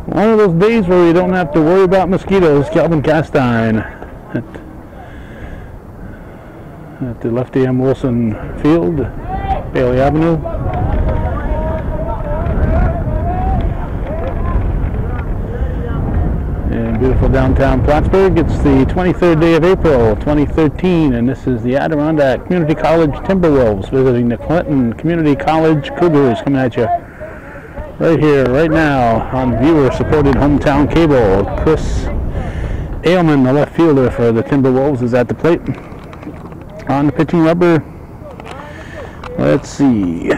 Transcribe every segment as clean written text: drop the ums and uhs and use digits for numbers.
One of those days where you don't have to worry about mosquitoes. Calvin Castine at the Lefty M. Wilson Field, Bailey Avenue. In beautiful downtown Plattsburgh. It's the 23rd day of April, 2013, and this is the Adirondack Community College Timberwolves visiting the Clinton Community College Cougars, coming at you right here, right now, on viewer-supported hometown cable. Chris Ailman, the left fielder for the Timberwolves, is at the plate. On the pitching rubber, let's see,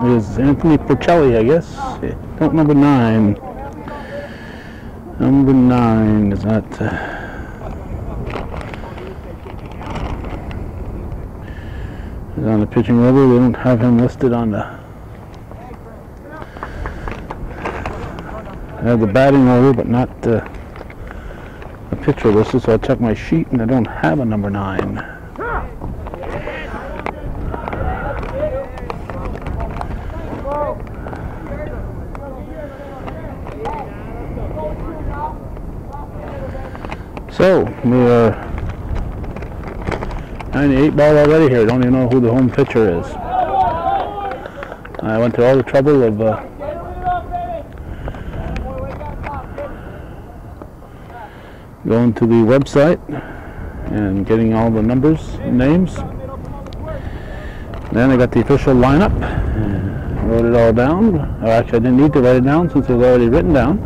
is Anthony Porcelli, I guess. Don't number 9. Number 9 is not. Is on the pitching rubber. They don't have him listed on the. I have the batting order, but not the pitcher listed. So I check my sheet, and I don't have a number 9. So we are 98 ball already here. Don't even know who the home pitcher is. I went through all the trouble of going to the website and getting all the numbers and names. Then I got the official lineup and wrote it all down. Or actually, I didn't need to write it down since it was already written down.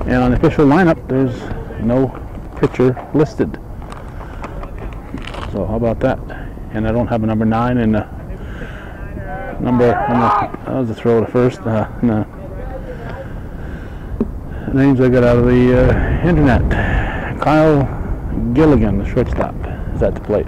And on the official lineup, there's no pitcher listed. So how about that? And I don't have a number 9 in the number. That was a throw to first. No. Names I got out of the internet. Kyle Gilligan, the shortstop, is at the plate.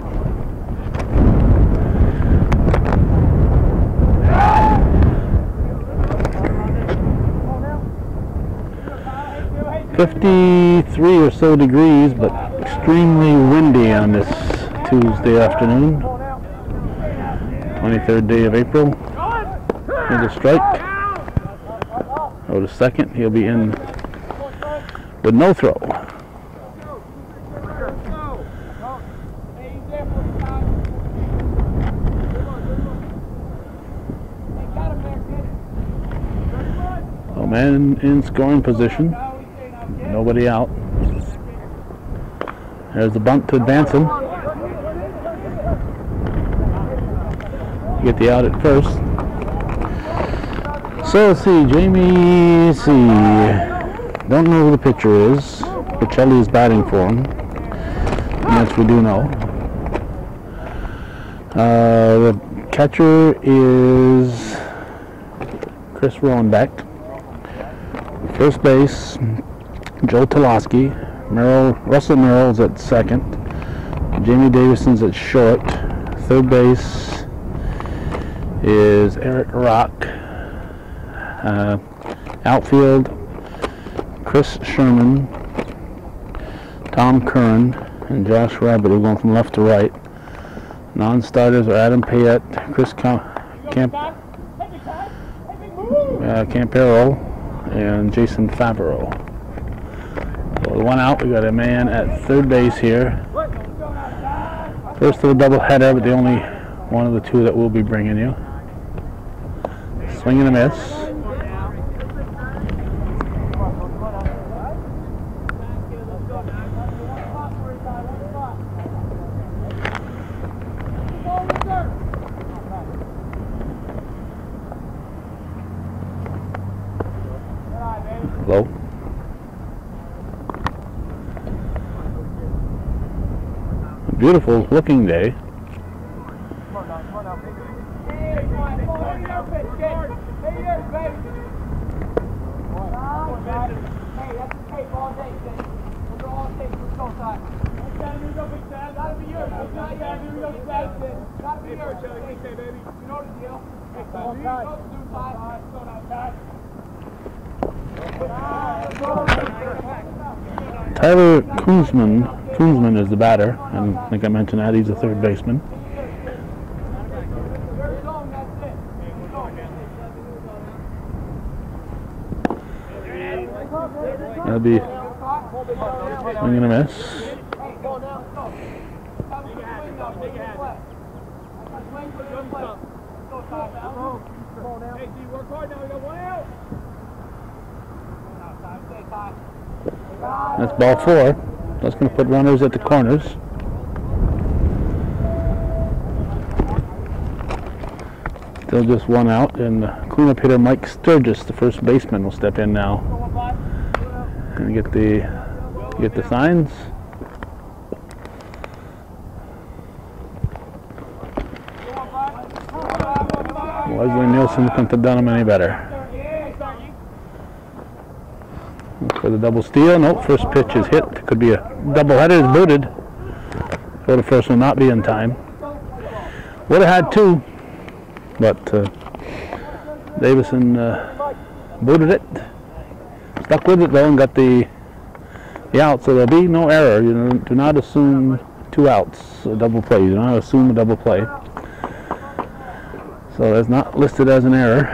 .53 or so degrees, but extremely windy on this Tuesday afternoon, 23rd day of April. Here's a strike. Go to second. He'll be in with no throw. Oh, man in scoring position. Nobody out. There's the bunt to advance him. Get the out at first. So let's see, Jamie C. Don't know who the pitcher is. Porcelli is batting for him. Yes, we do know. The catcher is Chris Rowanbeck. First base, Joe Toloski. Russell Merrill's at second. Jamie Davison's at short. Third base is Eric Rock. Outfield, Chris Sherman, Tom Curran, and Josh Rabbit, who are going from left to right. Non-starters are Adam Payette, Chris Campero, and Jason Favreau. So with one out, we got a man at third base here. First of a doubleheader, but the only one of the two that we'll be bringing you. Swing and a miss. Low. A beautiful looking day. Tyler Koonsman is the batter, and I think I mentioned that he's a third baseman. That'd be swing and a miss. That's ball 4. That's going to put runners at the corners. Still just one out, and cleanup hitter Mike Sturgis, the first baseman, will step in now and get the signs. Leslie Nielsen couldn't have done him any better. For the double steal. Nope, first pitch is hit. Could be a doubleheader. Is booted. So the first will not be in time. Would have had 2, but Davison booted it. Stuck with it though and got the out. So there'll be no error. You do not assume 2 outs, a double play. You do not assume a double play. So that's not listed as an error.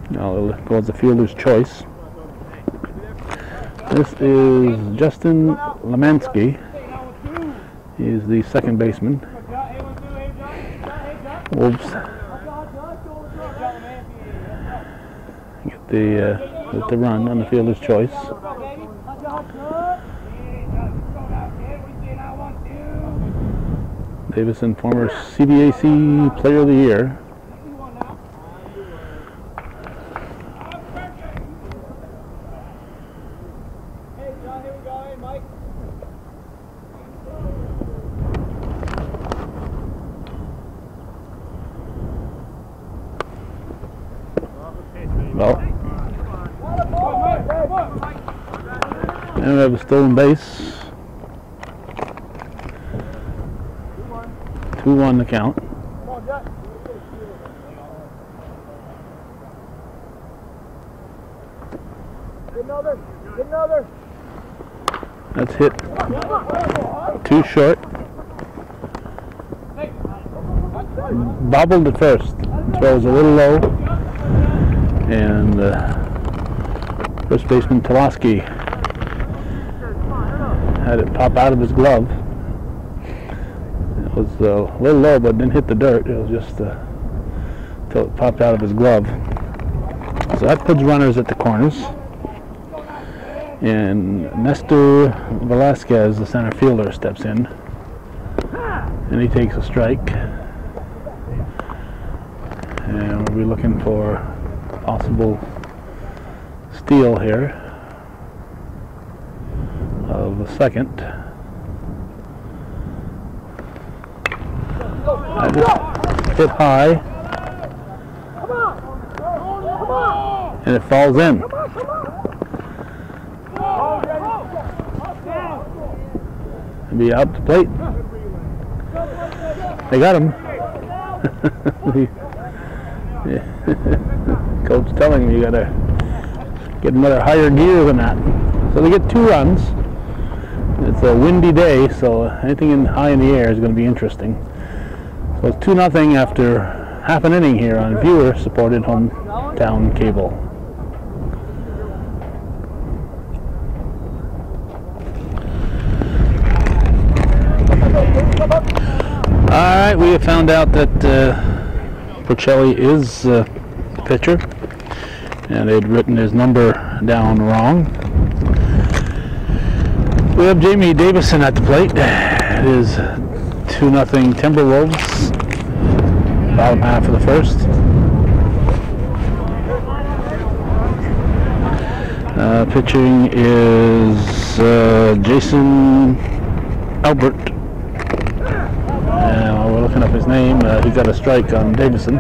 Now it goes the fielder's choice. This is Justin Lemansky. He's the second baseman. Wolves get the run on the fielder's choice. Davison, former CBAC Player of the Year. Well, and we have a stolen base. 2-1 the count. That's hit too short. Bobbled at first. Throws a little low. And first baseman Toloski had it pop out of his glove. It was a little low, but didn't hit the dirt. It was just until it popped out of his glove. So that puts runners at the corners. And Nestor Velasquez, the center fielder, steps in. And he takes a strike. And we'll be looking for possible steal here of the second. I just hit high and it falls in. It'll be out to plate. They got him. Coach telling me you gotta get another higher gear than that. So they get 2 runs. It's a windy day, so anything high in the air is going to be interesting. So it's 2-0 after half an inning here on viewer-supported hometown cable. All right, we have found out that Porcelli is the pitcher, and they'd written his number down wrong. We have Jamie Davison at the plate. It is 2-0 Timberwolves. Bottom half of the first. Pitching is Jason Albert. We're looking up his name. He got a strike on Davison.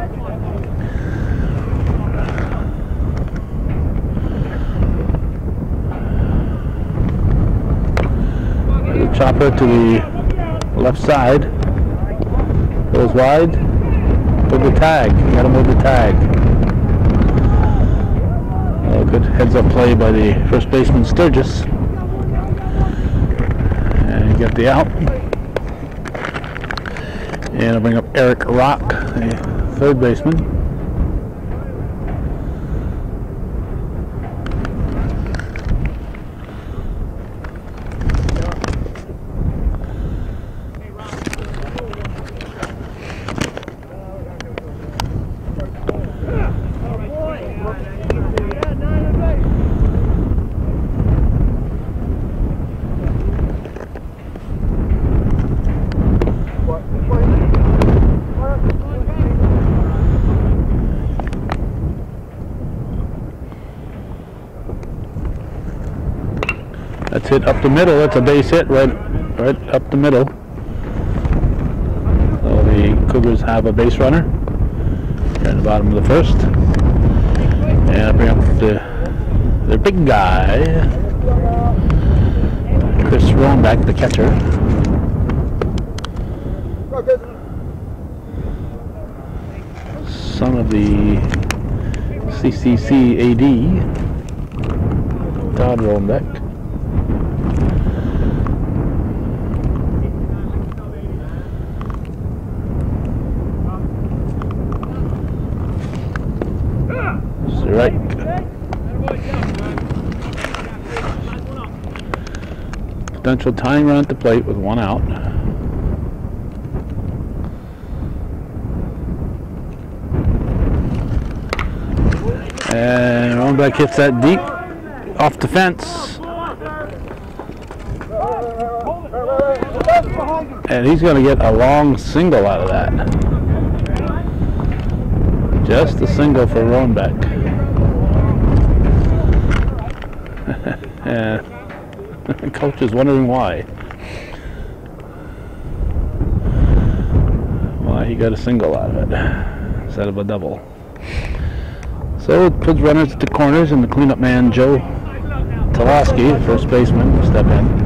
There's a chopper to the left side. Goes wide. With the tag. Got him with the tag. Good heads-up play by the first baseman Sturgis. And you get the out. And I'll bring up Eric Rock, the third baseman. That's hit up the middle. That's a base hit right up the middle. So the Cougars have a base runner here at the bottom of the first. And I bring up their big guy, Chris Roanback, the catcher. Son of the CCC AD, Todd Roanback. Right. Potential tying run at the plate with one out. And Roanback hits that deep off the fence. And he's going to get a long single out of that. Just a single for Roanback. And the coach is wondering why he got a single out of it instead of a double. So it puts runners at the corners, and the cleanup man Joe Talaski, first baseman, will step in.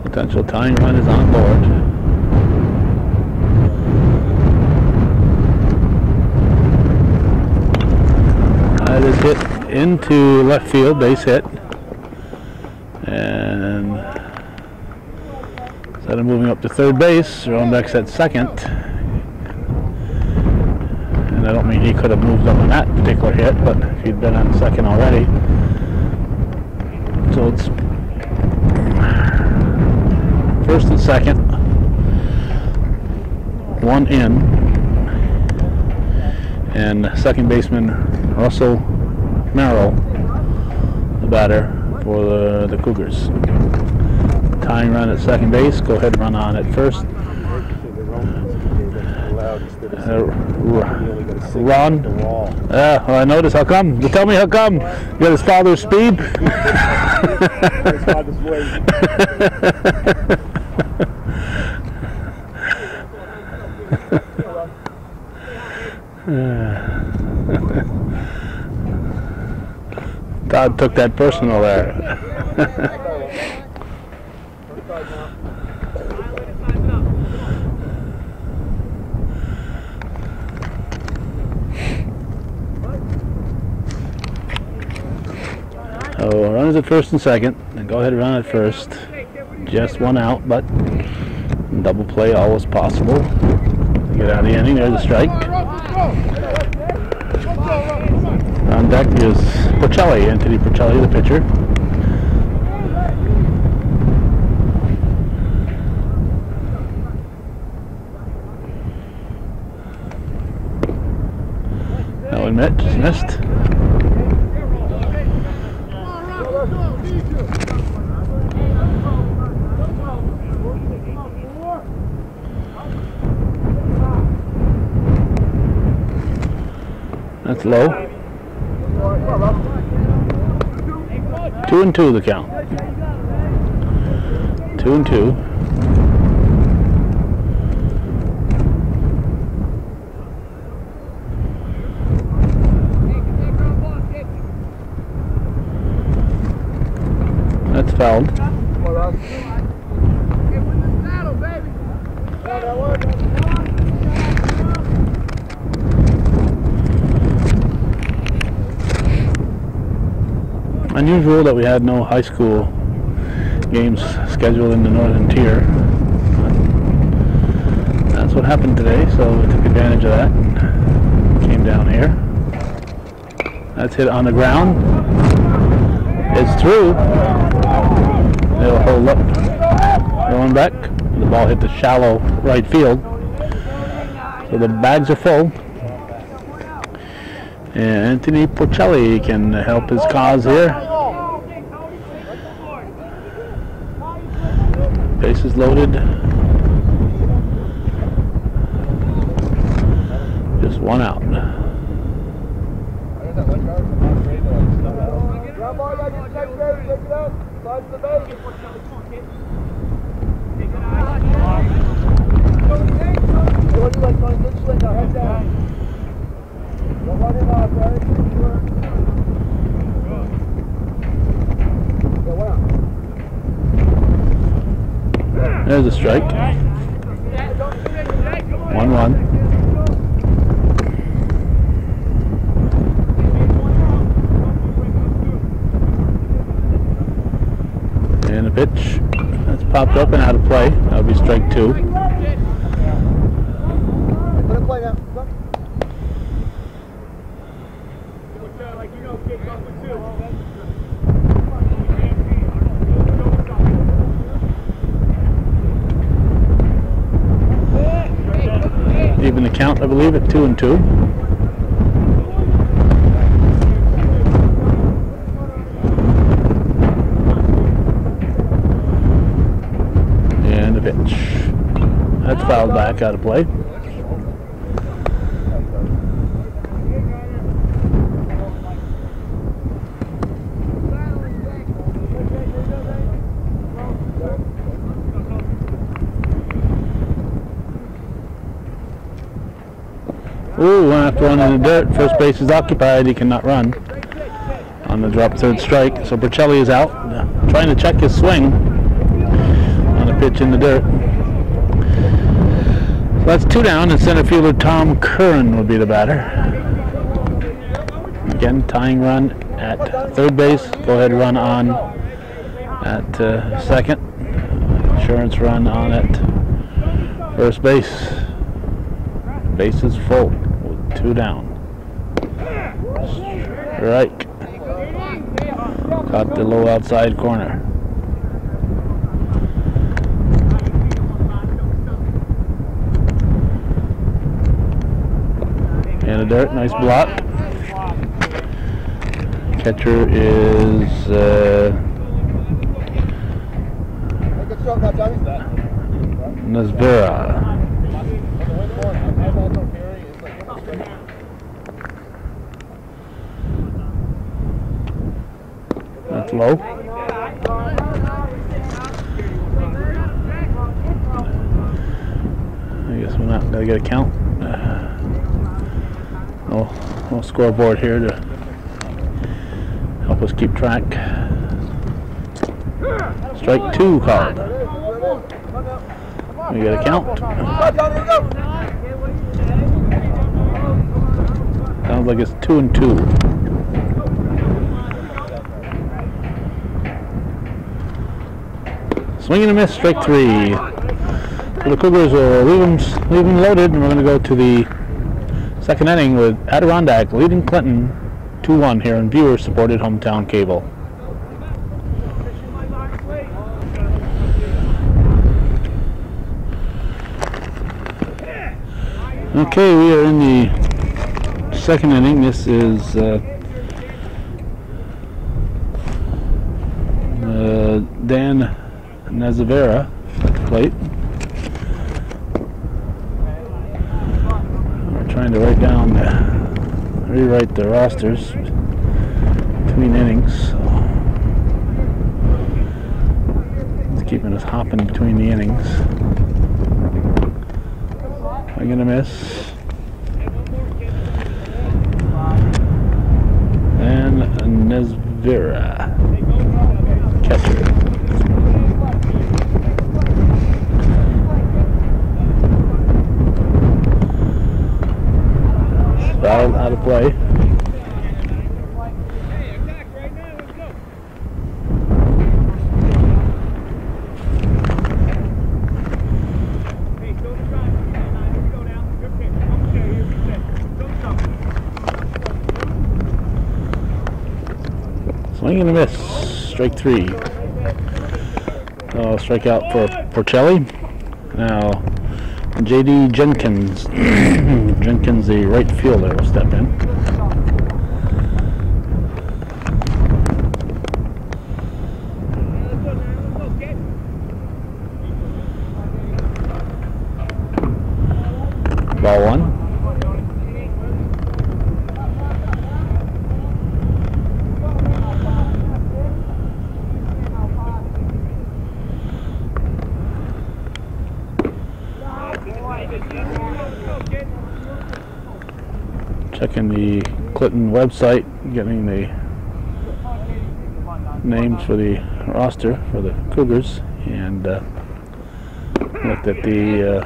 Potential tying run is on board. That is hit into left field, base hit. And instead of moving up to third base, Roanback's at second. And I don't mean he could have moved up on that particular hit, but if he'd been on second already. So it's first and second, one in, and second baseman Russell Merrill, the batter for the Cougars. Tying run at second base, go ahead and run on at first. Ron? Yeah, well, I noticed. How come? You tell me how come? You got his father's speed? Todd took that personal there. So runners at first and second, and go ahead and run at first. Just one out, but double play always possible. Get out of the inning. There's a strike. On deck is Porcelli, Anthony Porcelli, the pitcher. That one missed. That's low. 2-2 the count. 2-2. That's fouled. Unusual that we had no high school games scheduled in the Northern Tier. That's what happened today, so we took advantage of that and came down here. That's hit on the ground. It's through. It'll hold up. Going back. The ball hit the shallow right field. So the bags are full. And Anthony Porcelli can help his cause here. Bases loaded. Just one out. There's a strike. 1-1. And a pitch. That's popped up and out of play. That'll be strike 2. Even the count, I believe, at 2-2. And a pitch. That's fouled back, out of play. Ooh, one after one in the dirt. First base is occupied. He cannot run on the drop third strike. So Bercelli is out, trying to check his swing on a pitch in the dirt. So that's 2 down, and center fielder Tom Curran will be the batter. Again, tying run at third base. Go ahead run on at second. Insurance run on at first base. Base is full with 2 down. Strike. Caught the low outside corner. And a dirt, nice block. Catcher is Nasvera. That's low. I guess we're not going to get a count. No scoreboard here to help us keep track. Strike 2 called. We get a count. Sounds like it's 2-2. Swing and a miss, strike 3. So the Cougars will leave them loaded, and we're going to go to the second inning with Adirondack leading Clinton 2-1 here on viewer-supported hometown cable. Okay, we are in the second inning. This is Dan Nazavera at the plate. We're trying to rewrite the rosters between innings. So it's keeping us hopping between the innings. I'm gonna miss. And Nazavera, catcher. Fouled, out of play. Swing and a miss. Strike 3. Strike out for Porcelli. Now J.D. Jenkins. Jenkins, the right fielder, will step in. Ball one. Checking the Clinton website, getting the names for the roster for the Cougars, and looked at the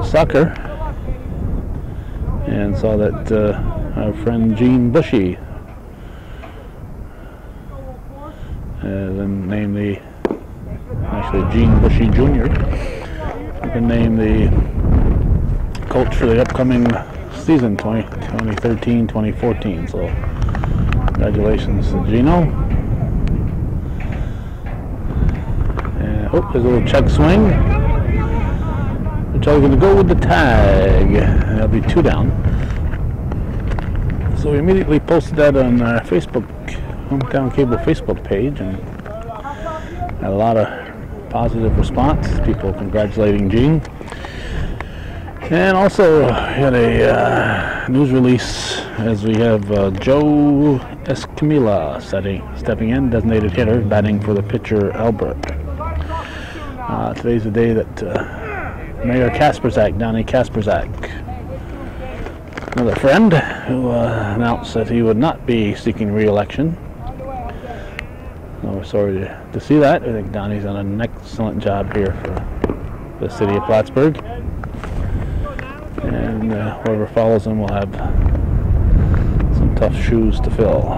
soccer and saw that our friend Gene Bushy then named the, actually Gene Bushy Jr. been named the coach for the upcoming season 2013-2014. So congratulations to Gino. And oh, there's a little check swing. Which I was going to go with the tag. That'll be 2 down. So we immediately posted that on our Facebook, Hometown Cable Facebook page, and had a lot of positive response. People congratulating Gene. And also had a news release as we have Joe Escamilla stepping in, designated hitter, batting for the pitcher Albert. Today's the day that Mayor Kasperzak, Donnie Kasperzak, another friend, who announced that he would not be seeking re-election. So we're sorry to see that. I think Donnie's done an excellent job here for the city of Plattsburgh. And whoever follows him will have some tough shoes to fill.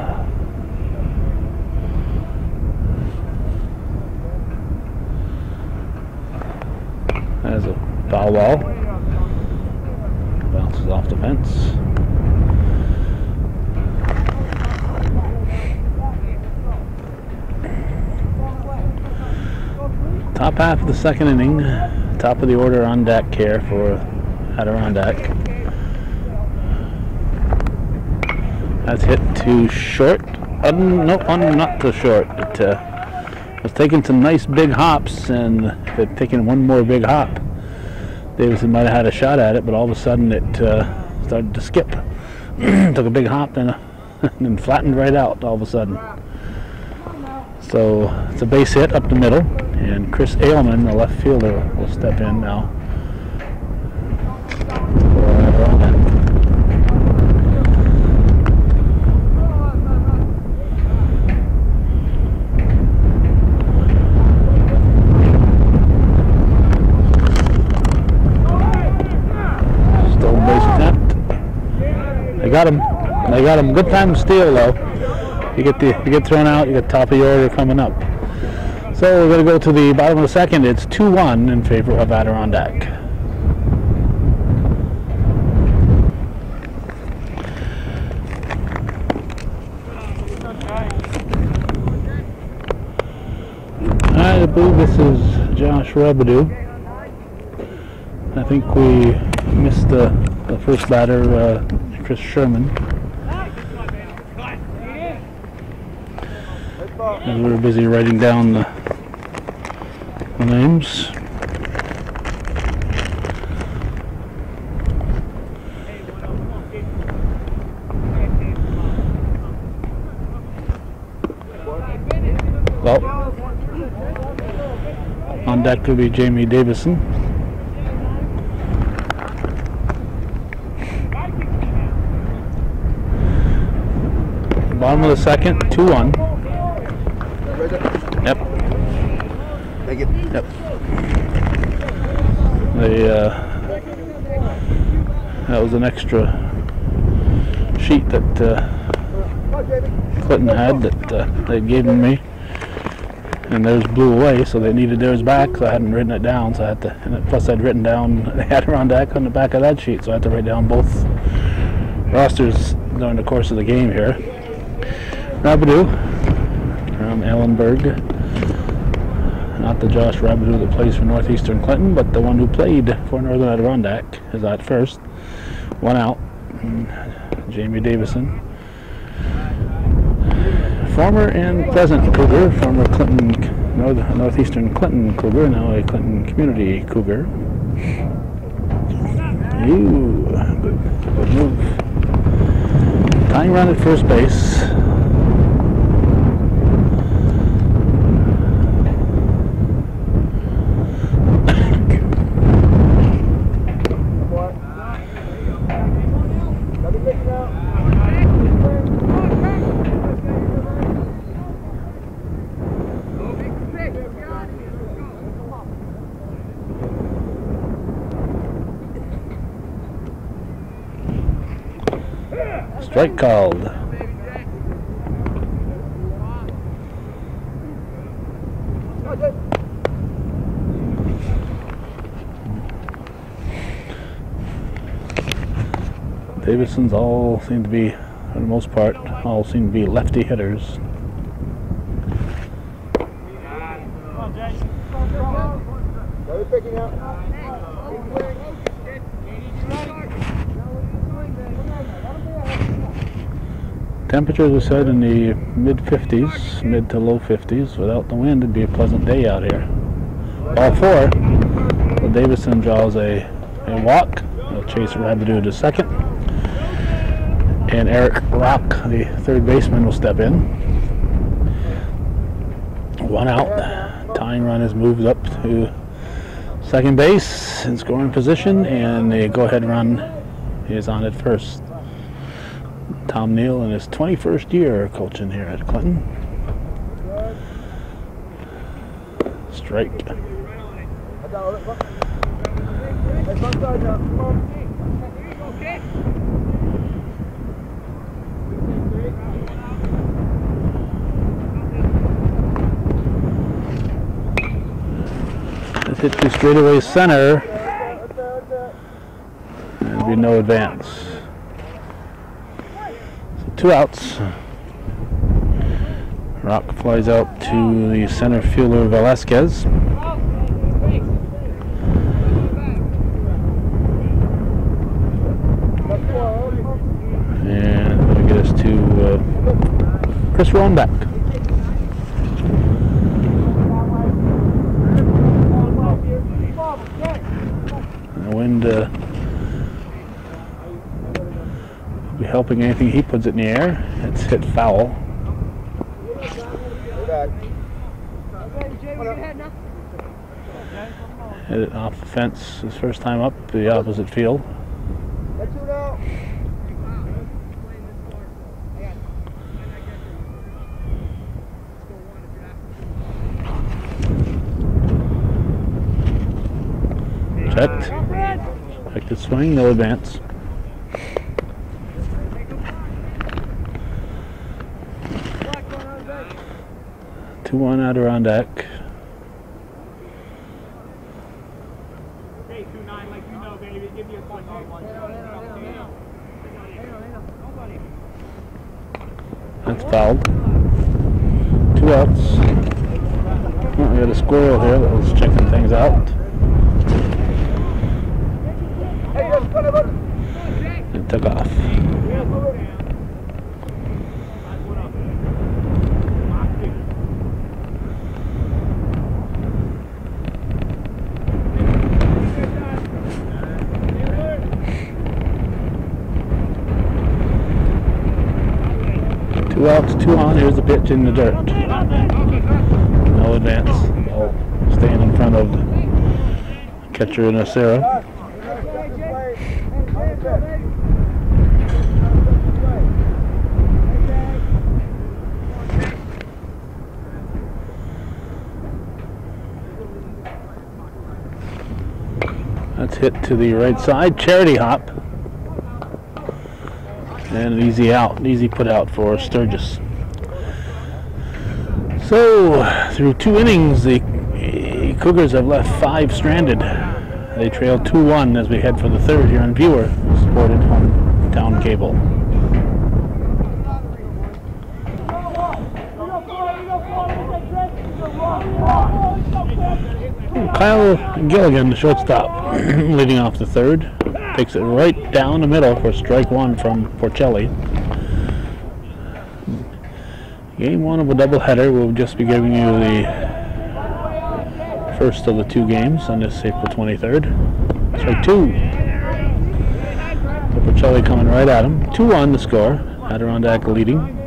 As a foul ball, bounces off the fence. Top half of the second inning, top of the order on deck here for Adirondack. That's hit too short. Nope, not too short. It was taking some nice big hops, and if it had taken one more big hop, Davidson might have had a shot at it, but all of a sudden it started to skip. Took a big hop and then flattened right out all of a sudden. So it's a base hit up the middle, and Chris Ailman, the left fielder, will step in now. Stolen base attempt. They got him. They got him. Good time to steal though. You get thrown out. You get top of your order coming up. So we're going to go to the bottom of the second. It's 2-1 in favor of Adirondack. I believe this is Josh Rabidou. I think we missed the first batter, Chris Sherman. As we were busy writing down the names. Well, on deck could be Jamie Davison. Bottom of the second, 2-1. Yep. Take it. Yep. That was an extra sheet that Clinton had that they gave me, and theirs blew away, so they needed theirs back. So I hadn't written it down, so I had to. And plus, I'd written down the Adirondack on the back of that sheet, so I had to write down both rosters during the course of the game here. Rabidou from Ellenburg. Not the Josh Rabidou that plays for Northeastern Clinton, but the one who played for Northern Adirondack is at first. 1 out. Jamie Davison. Former and present Cougar, former Clinton, Northeastern Clinton Cougar, now a Clinton Community Cougar. Ooh, good move. Tying run at first base. Strike called. Davidson's all seem to be, for the most part, all seem to be lefty hitters. Temperatures are set in the mid-50s, mid to low 50s. Without the wind, it'd be a pleasant day out here. Ball 4. So Davidson draws a walk. He'll chase Rabideau to second. And Eric Rock, the third baseman, will step in. 1 out. Tying run is moved up to second base in scoring position, and the go-ahead run is on at first. Tom Neal in his 21st year coaching here at Clinton. Strike. Let's hit to straightaway center. There'll be no advance. 2 outs. Rock flies out to the center fielder Velasquez. And that'll get us to Chris Rohnbeck. The wind be helping anything he puts it in the air. It's hit foul. Hit it off the fence his first time up the opposite field. Checked. Checked its swing, no advance. 2-1 Adirondack. That's fouled. 2 outs. Oh, we got a squirrel here that was checking things out. And took off. Two outs, 2 on. Here's the pitch in the dirt. No advance. Ball staying in front of the catcher Nacera. That's hit to the right side. Charity hop. And an easy out, an easy put out for Sturgis. So, through 2 innings, the Cougars have left 5 stranded. They trail 2-1 as we head for the 3rd here on Viewer, supported hometown cable. Kyle Gilligan, the shortstop, leading off the 3rd. Takes it right down the middle for strike 1 from Porcelli. Game 1 of a doubleheader. We'll just be giving you the first of the two games on this April 23rd. Strike two. Porcelli coming right at him. 2-1 the score. Adirondack leading.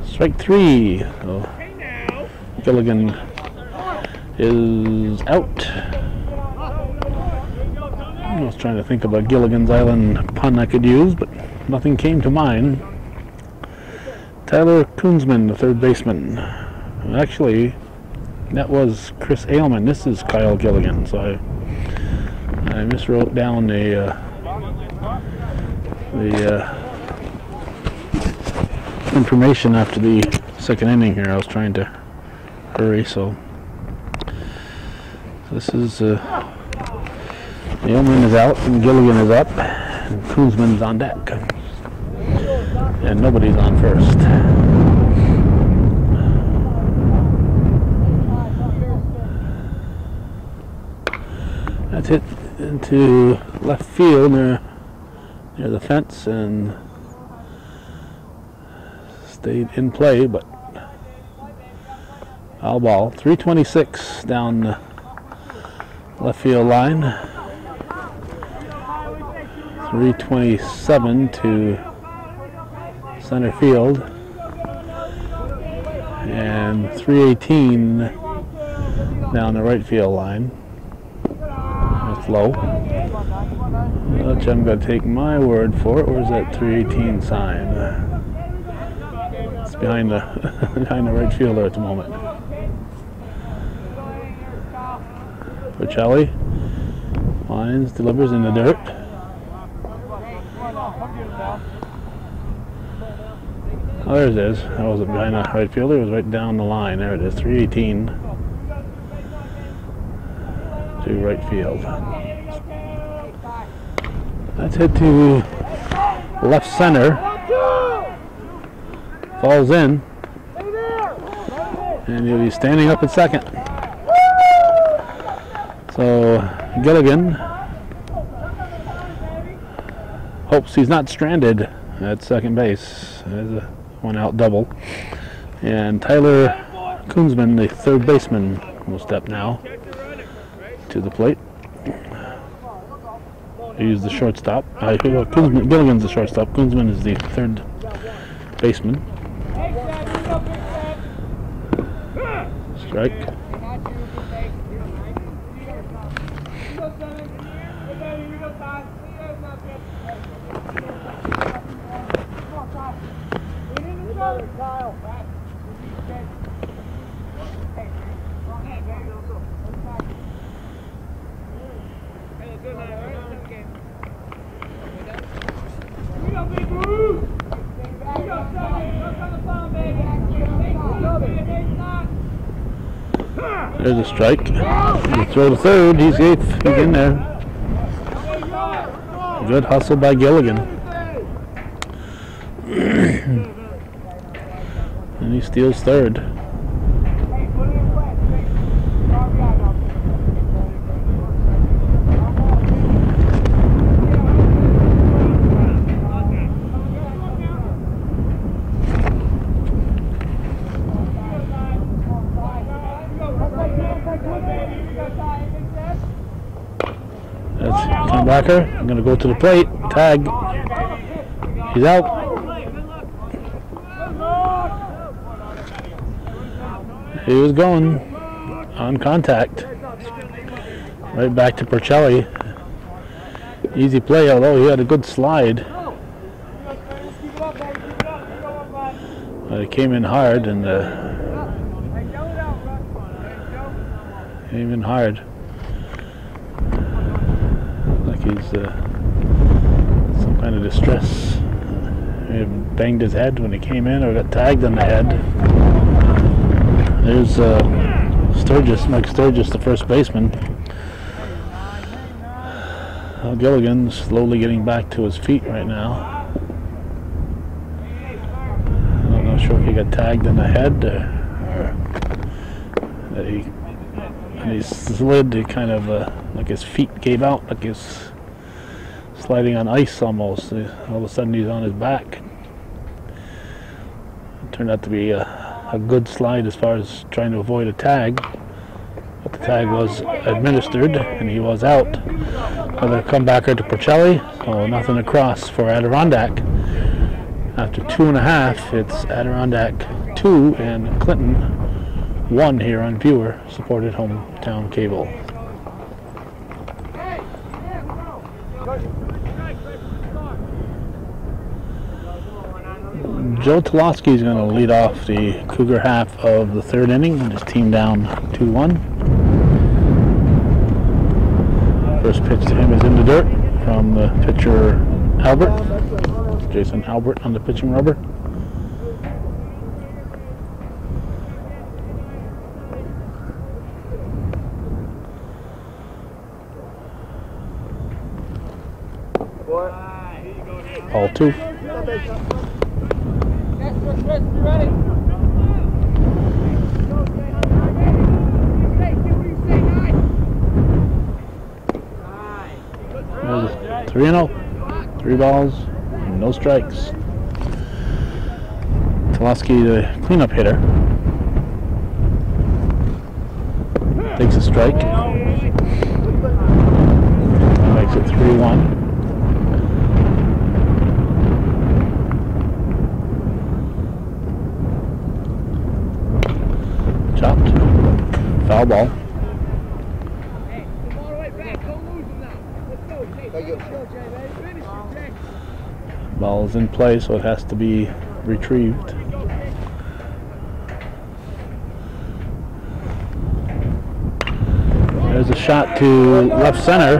Strike three. So Gilligan is out. I was trying to think of a Gilligan's Island pun I could use, but nothing came to mind. Tyler Koonsman, the third baseman. Actually, that was Chris Ailman. This is Kyle Gilligan, so I miswrote down the information after the second inning here. I was trying to hurry, so this is Ailman is out and Gilligan is up and Koonsman's on deck and nobody's on first. That's hit into left field near the fence and stayed in play, but foul ball. 326 down the left field line. 327 to center field. And 318 down the right field line. That's low. Which I'm going to take my word for it. Where's that 318 sign? It's behind the behind the right fielder at the moment. Porcelli lines, delivers in the dirt. Oh, there it is. That wasn't behind the right fielder. It was right down the line. There it is. 318 to right field. That's hit to left center. Falls in. And he'll be standing up at second. So Gilligan hopes he's not stranded at second base. There's a one-out double. And Tyler Koonsman, the third baseman, will step now to the plate. He's the shortstop. Gilligan's the shortstop. Koonsman is the third baseman. Strike. There's a strike. You throw to third. He's eighth. He's in there. Good hustle by Gilligan. And he steals third. Backer, I'm going to go to the plate, tag, he's out. He was going on contact, right back to Porcelli. Easy play, although he had a good slide. But it came in hard and came in hard. He's some kind of distress. He banged his head when he came in or got tagged on the head. There's Sturgis, Mike Sturgis, the first baseman. Gilligan slowly getting back to his feet right now. I'm not sure if he got tagged in the head or that he slid. He kind of like his feet gave out, like his sliding on ice almost. All of a sudden he's on his back. It turned out to be a good slide as far as trying to avoid a tag. But the tag was administered and he was out. Another comebacker to Porcelli, so nothing across for Adirondack. After 2.5, it's Adirondack 2 and Clinton 1 here on viewer supported hometown cable. Joe Tolosky is going to lead off the Cougar half of the third inning and his team down 2-1. First pitch to him is in the dirt from the pitcher Albert. Jason Albert on the pitching rubber. Ball 2. There's 3-0. 3 balls, no strikes. Tolosky, the cleanup hitter, takes a strike. Makes it 3-1. Chopped. Foul ball. Ball is in play, so it has to be retrieved. There's a shot to left center.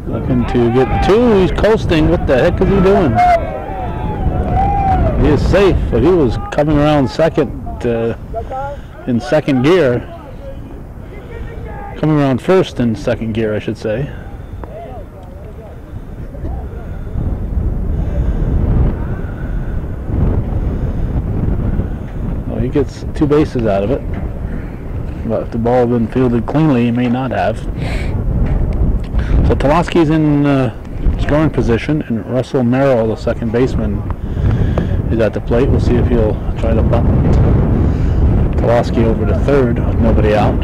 Looking to get 2. He's coasting. What the heck is he doing? He is safe, but he was coming around second in second gear. Coming around first in second gear, I should say. Well, he gets 2 bases out of it. But if the ball had been fielded cleanly, he may not have. So Tolosky's in scoring position, and Russell Merrill, the second baseman, is at the plate. We'll see if he'll try to bump Tolosky over to third with nobody out.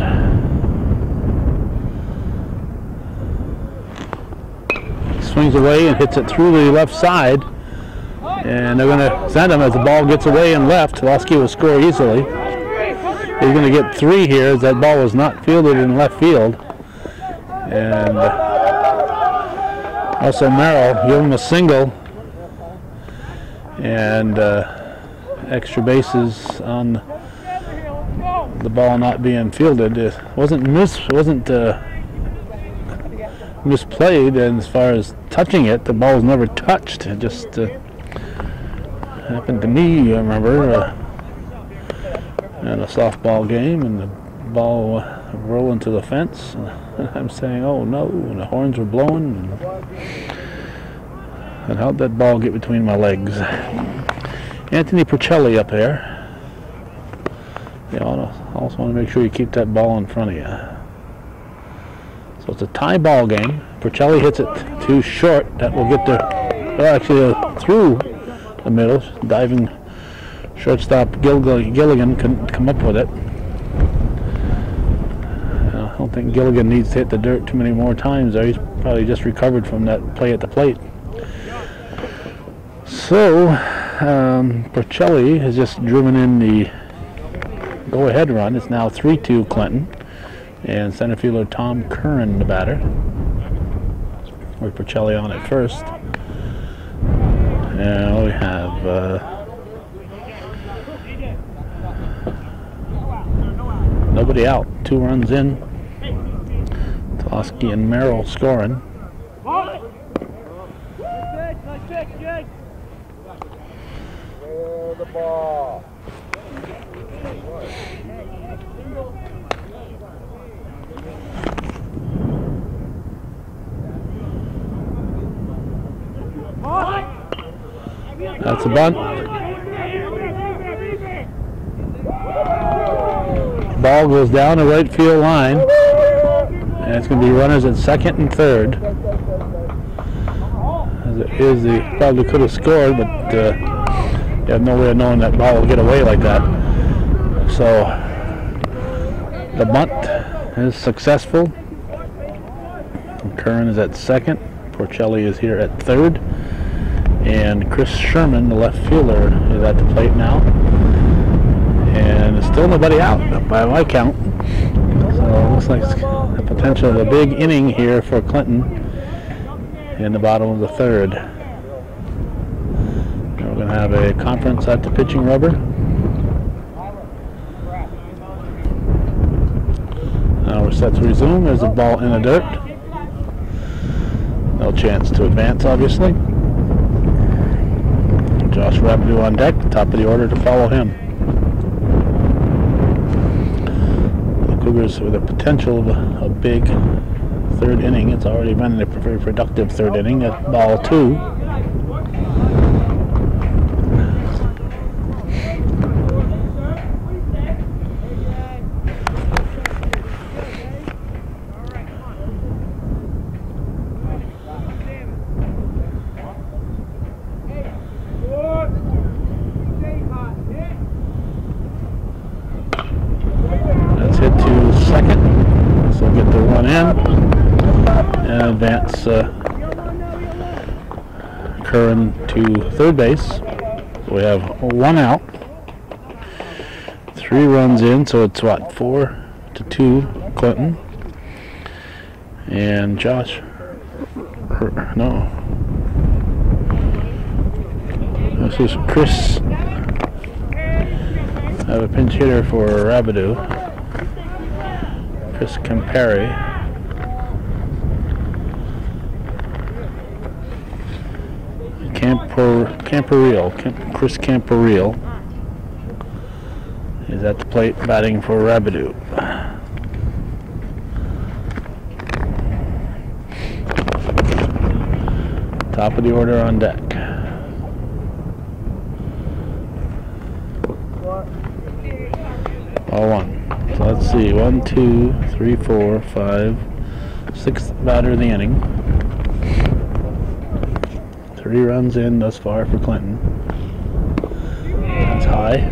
Swings away and hits it through the left side, and they're going to send him as the ball gets away and left. Tolosky will score easily. He's going to get 3 here as that ball was not fielded in left field, and also Merrill give him a single and extra bases on the ball not being fielded. It wasn't misplayed, and as far as touching it, the ball was never touched. It just happened to me, I remember, in a softball game, and the ball rolling to the fence, and I'm saying, oh no, and the horns were blowing, and how'd that ball get between my legs? Anthony Porcelli up there. You also want to make sure you keep that ball in front of you. So it's a tie ball game. Porcelli hits it too short. That will get actually through the middle. Diving shortstop Gilligan couldn't come up with it. I don't think Gilligan needs to hit the dirt too many more times there. He's probably just recovered from that play at the plate. So Porcelli has just driven in the go-ahead run. It's now 3-2 Clinton, and center fielder Tom Curran, the batter, with Porcelli on at first. And we have nobody out. 2 runs in. Tolosky and Merrill scoring. The ball. That's a bunt. Ball goes down the right field line, And it's going to be runners at second and third. As it is, they probably could have scored, but you have no way of knowing that ball will get away like that. So the bunt is successful. Curran is at second. Porcelli is here at third. And Chris Sherman, the left fielder, is at the plate now. And there's still nobody out by my count. So it looks like the potential of a big inning here for Clinton in the bottom of the third. And we're going to have a conference at the pitching rubber. Now we're set to resume. There's a ball in the dirt. No chance to advance, obviously. Josh Rabideau on deck, top of the order to follow him. The Cougars with the potential of a big third inning. It's already been a very productive third inning at ball 2. Advance Curran to third base. We have 1 out. 3 runs in, so it's what, 4-2 Clinton. And Josh, no, this is Chris. I have a pinch hitter for Rabideau. Chris Campari. Chris Camporeal is at the plate batting for Rabideau. Top of the order on deck. Ball 1. So let's see, 1, 2, 3, 4, 5, 6th batter of the inning. 3 runs in thus far for Clinton. That's high.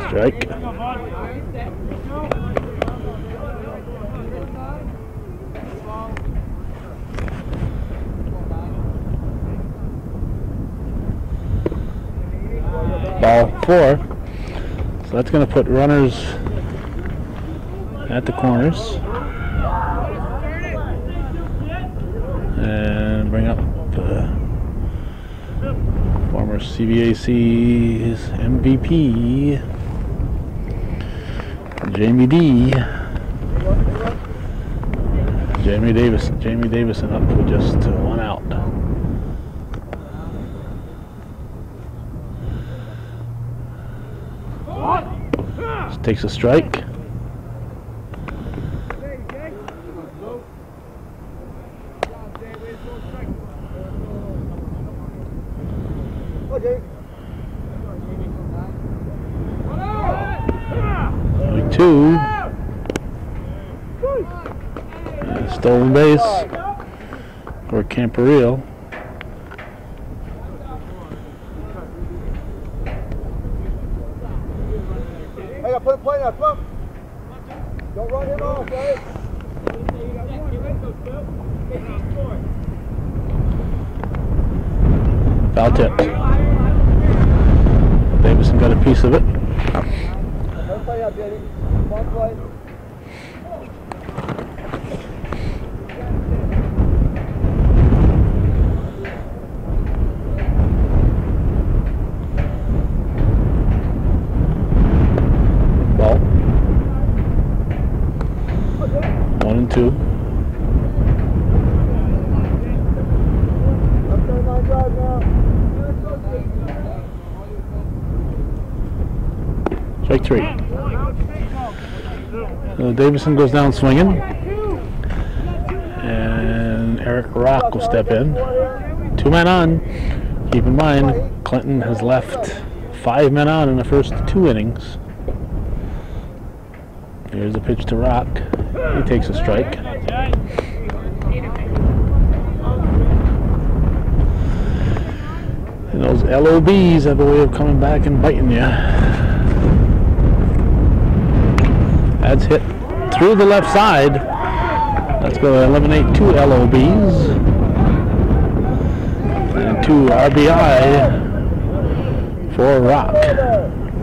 Strike. Ball 4. So that's going to put runners at the corners and bring up former CBAC's MVP Jamie Davison up with just 1 out. Just takes a strike. Two. Stolen base for Camporeal. Hey, I put a plate up. Don't run him off, right? Foul tipped. Davison got a piece of it. Play up, Jenny. One play. Ball. 1 and 2. Strike 3. So Davison goes down swinging. And Eric Rock will step in. 2 men on. Keep in mind, Clinton has left 5 men on in the first 2 innings. Here's a pitch to Rock. He takes a strike. And those LOBs have a way of coming back and biting you. That's hit through the left side. That's going to eliminate 2 LOBs and 2 RBI for Rock.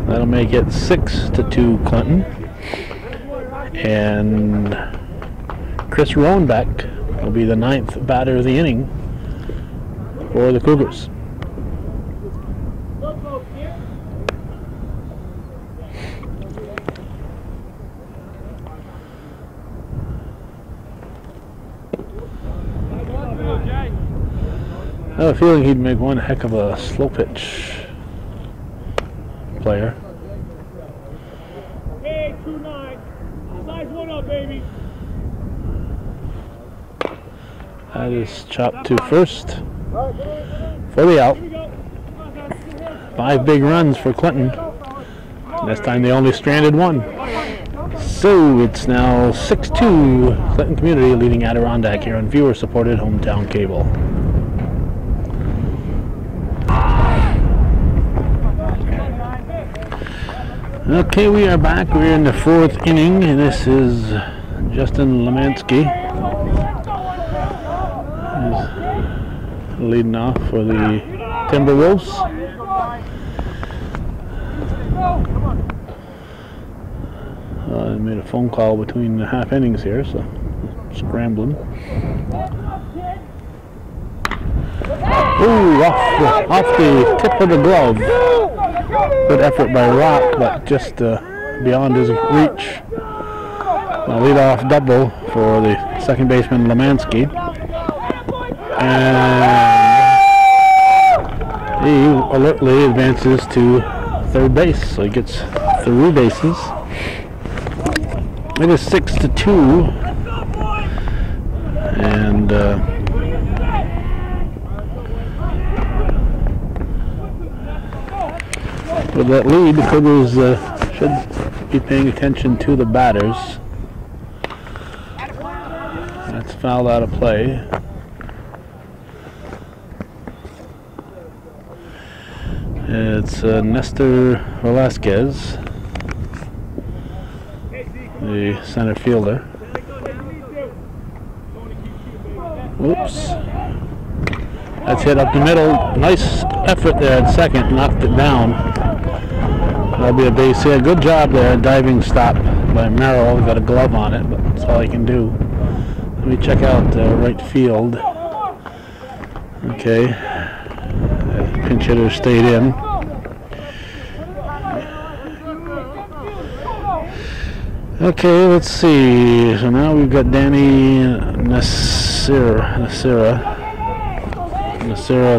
That'll make it 6-2 Clinton. And Chris Roanbeck will be the 9th batter of the inning for the Cougars. I have a feeling he'd make one heck of a slow pitch player. Hey, 2-9. Size 1 up, baby. That is chopped to first for the out. 5 big runs for Clinton. This time they only stranded 1. So it's now 6-2 Clinton Community leading Adirondack here on viewer-supported hometown cable. Okay, we are back. We're in the 4th inning, and this is Justin Lemansky. He's leading off for the Timberwolves. I made a phone call between the half innings here, so scrambling. Ooh, off the tip of the glove. Good effort by Rock, but just beyond his reach. A leadoff double for the second baseman Lemansky. And he alertly advances to third base, so he gets 3 bases. It is 6-2. And with that lead, the Cougars should be paying attention to the batters. That's fouled out of play. It's Nestor Velasquez, the center fielder. Oops. That's hit up the middle. Nice effort there at second, knocked it down. That'll be a base hit. Good job there, diving stop by Merrill. Got a glove on it, but that's all he can do. Let me check out right field. Okay, pinch hitter stayed in. Okay, let's see. So now we've got Danny Nasira,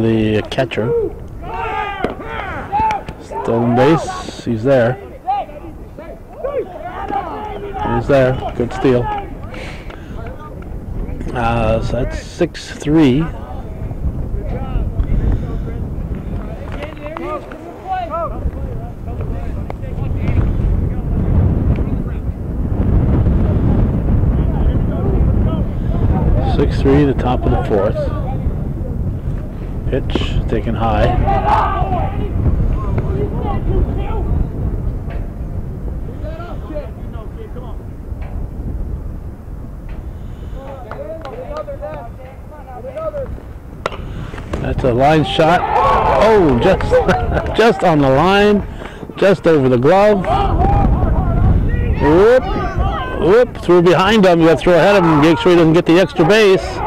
the catcher. Stolen base. He's there. He's there. Good steal. So that's 6-3. The top of the 4th. Pitch taken high. That's a line shot. Oh, just on the line, just over the glove. Whoop. Whoop, threw behind him. You got to throw ahead of him, make sure he doesn't get the extra base.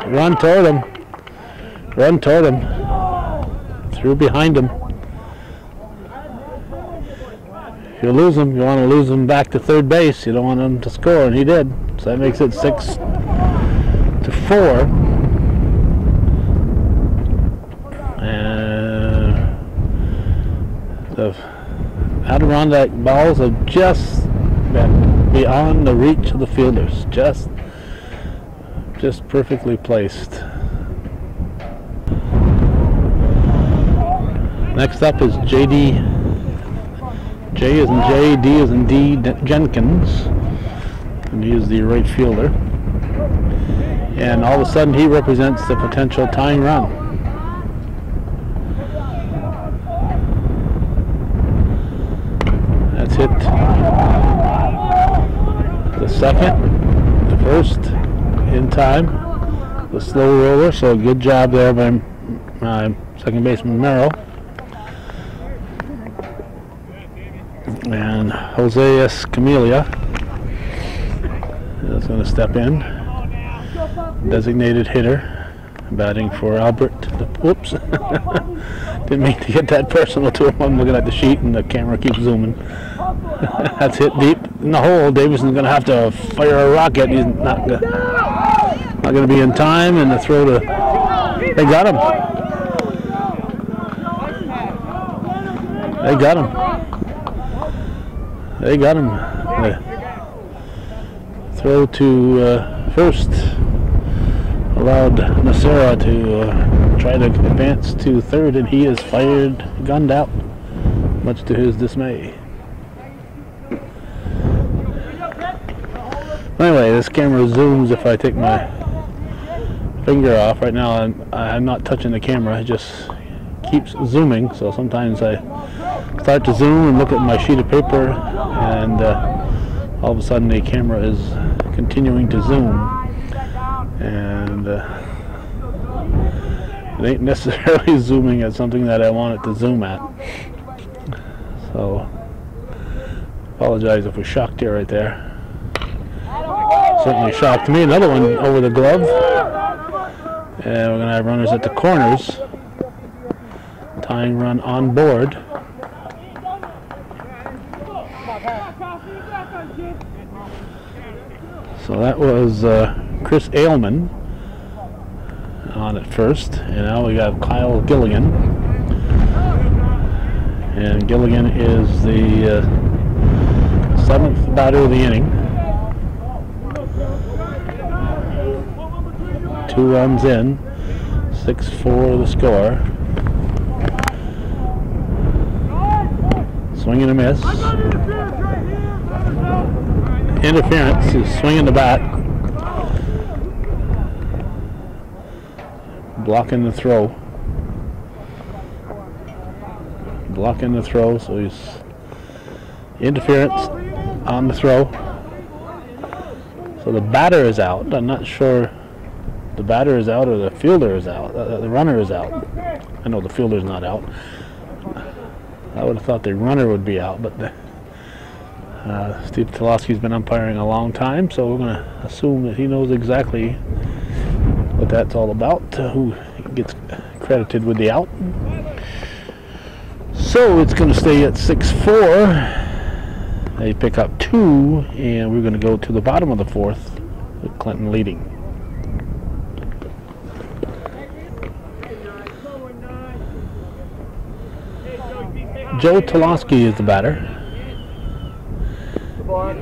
Run toward him. Run toward him. Threw behind him. If you lose him, you want to lose him back to third base. You don't want him to score, and he did. So that makes it 6-4. And the The Adirondack balls have just been beyond the reach of the fielders. Just perfectly placed. Next up is J as in J, D as in D, Jenkins. And he is the right fielder. And all of a sudden he represents the potential tying run. That's hit the second, the first, in time. The slow roller, so good job there by second baseman Merrill. And Jose Escamilla is going to step in. Designated hitter, batting for Albert. Whoops. Didn't mean to get that personal to him. I'm looking at the sheet and the camera keeps zooming. That's hit deep in the hole. Davison's going to have to fire a rocket. He's not going to be in time, and the throw to... They got him. They got him. They got him. The throw to first allowed Nasera to try to advance to third, and he is gunned out, much to his dismay. Anyway, this camera zooms if I take my finger off. Right now I'm not touching the camera, it just keeps zooming, so sometimes I start to zoom and look at my sheet of paper, and all of a sudden the camera is continuing to zoom, and it ain't necessarily zooming at something that I want it to zoom at. So apologize if we shocked you right there. Certainly shocked me. Another one over the glove, and we're going to have runners at the corners. Tying run on board. So that was Chris Ailman on at first, and now we got Kyle Gilligan. And Gilligan is the 7th batter of the inning. 2 runs in, 6-4 the score. Swing and a miss. Interference is swinging the bat. Blocking the throw. Blocking the throw, so he's interference on the throw. So the batter is out. I'm not sure the batter is out or the fielder is out. The runner is out. I know the fielder's not out. I would have thought the runner would be out, but Steve Tolosky's been umpiring a long time, so we're going to assume that he knows exactly what that's all about, who gets credited with the out. So it's going to stay at 6-4. They pick up 2, and we're going to go to the bottom of the 4th with Clinton leading. Joe Tolosky is the batter.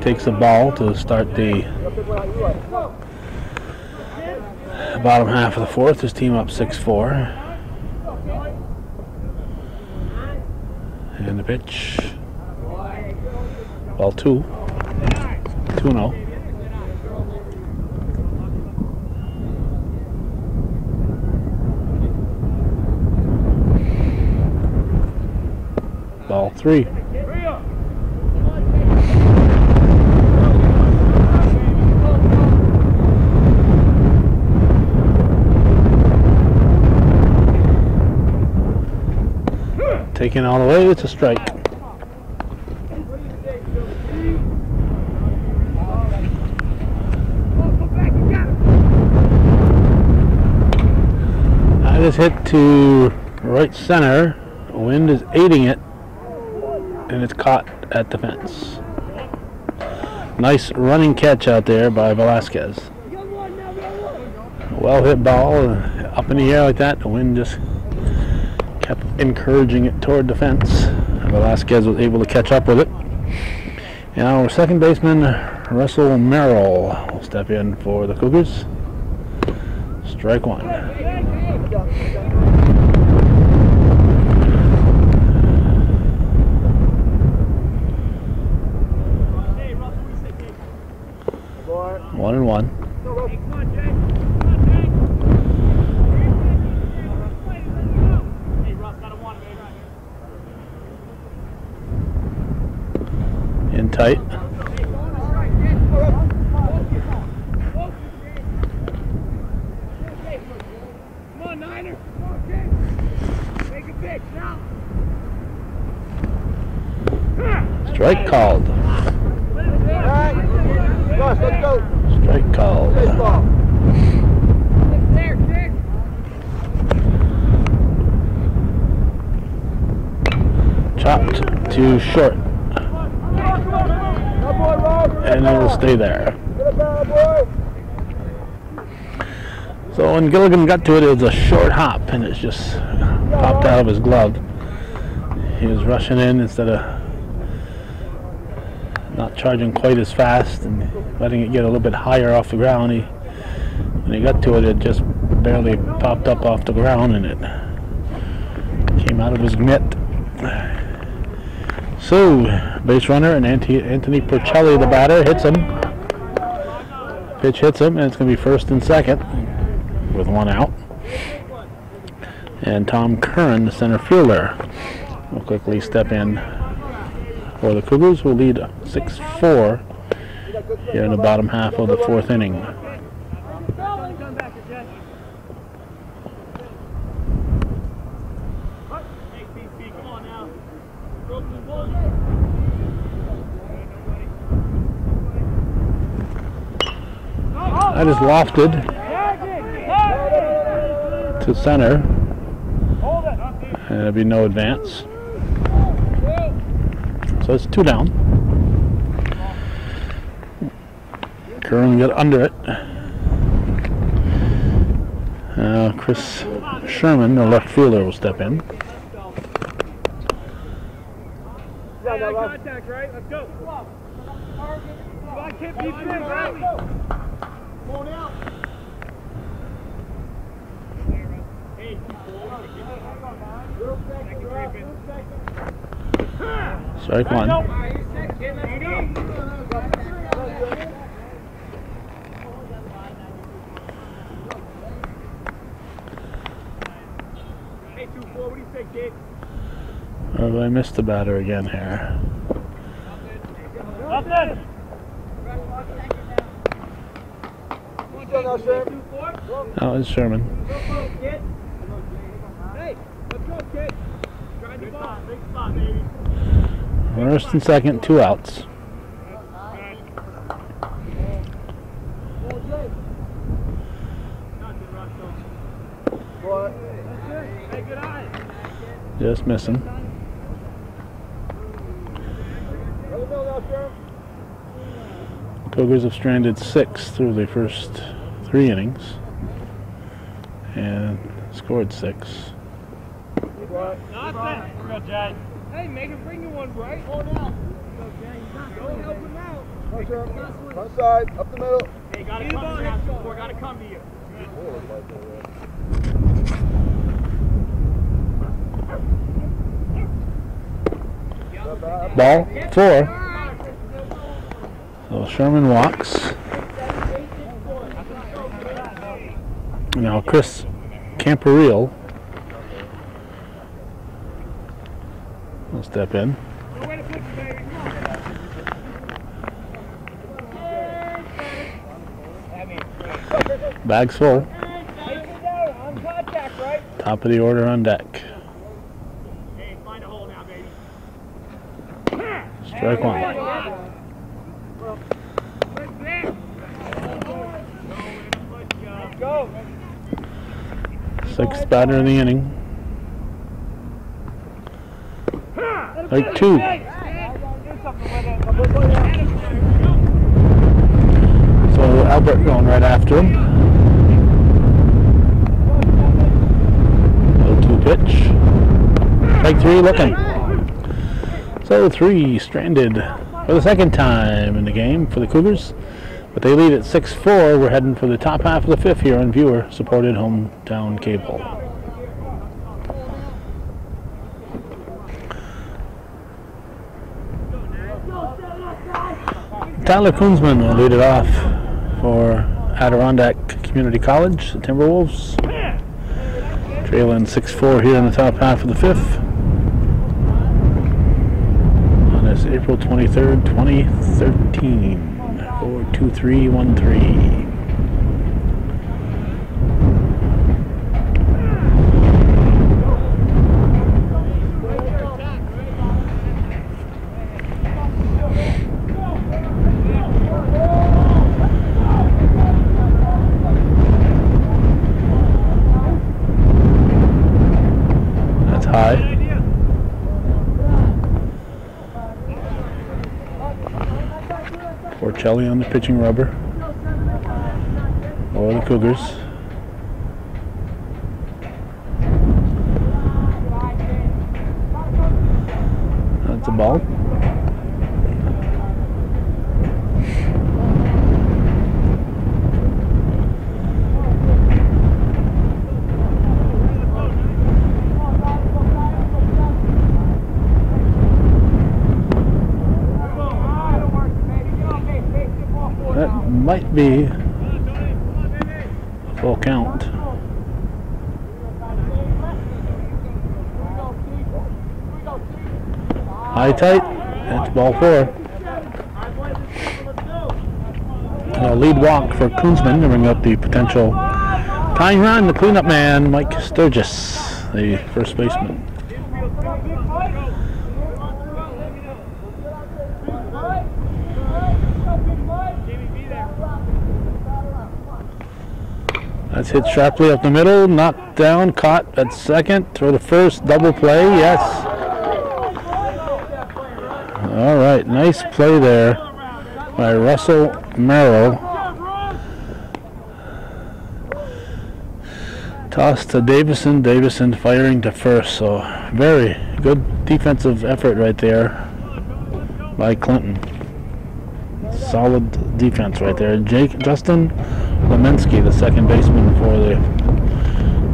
Takes the ball to start the bottom half of the 4th. His team up 6-4. And the pitch. Ball 2. 2-0. Ball 3. Taken all the way, it's a strike. I just hit to right center. The wind is aiding it, and it's caught at the fence. Nice running catch out there by Velasquez. Well hit ball up in the air like that. The wind just kept encouraging it toward the fence. Velasquez was able to catch up with it. And our second baseman, Russell Merrill, will step in for the Cougars. Strike one. One and one. In tight. Strike called. Let's go. Strike called. Chopped to short. And it will stay there. So when Gilligan got to it, it was a short hop, and it just popped out of his glove. He was rushing in instead of not charging quite as fast and letting it get a little bit higher off the ground. When he got to it, it just barely popped up off the ground, and it came out of his mitt. So, base runner and Anthony Porcelli, the batter, hits him. Pitch hits him, and it's going to be first and second with one out. And Tom Curran, the center fielder, will quickly step in for the Cougars, who lead 6-4 here in the bottom half of the fourth inning. That is lofted to center, and there'll be no advance. So it's 2 down. Curran got under it. Chris Sherman, the left fielder, will step in. Contact, right? Let's go. I can't beat you, right? Strike one. Oh, I missed the batter again here. Oh, it's Sherman. First and second, 2 outs. Just missing. Cougars have stranded 6 through the first 3 innings and scored 6. Hey, make him bring you one, right? Go now. Go help him out. One side, up the middle. Hey, gotta come to you. We're gotta come to you. Ball 4. So Sherman walks. Now Chris Camporeal will step in. Bags full. Top of the order on deck. Strike one. Sixth batter in the inning. Strike 2. So Albert going right after him. 0-2 pitch. Strike 3 looking. So 3 stranded for the second time in the game for the Cougars. But they lead at 6-4. We're heading for the top half of the 5th here on viewer-supported hometown cable. Tyler Koonsman will lead it off for Adirondack Community College, the Timberwolves. Trailing 6-4 here in the top half of the 5th. On this April 23rd, 2013. 4-2-3-1-3. That's high. Porcelli on the pitching rubber for the Cougars. That's a ball. Might be full count. High tight. That's ball 4. A lead walk for Koonsman to bring up the potential tying run. The cleanup man, Mike Sturgis, the first baseman. That's hit sharply up the middle, knocked down, caught at second, throw to first, double play, yes. All right, nice play there by Russell Merrill. Toss to Davison, Davison firing to first, so very good defensive effort right there by Clinton. Solid defense right there. Justin Lemensky, the second baseman for the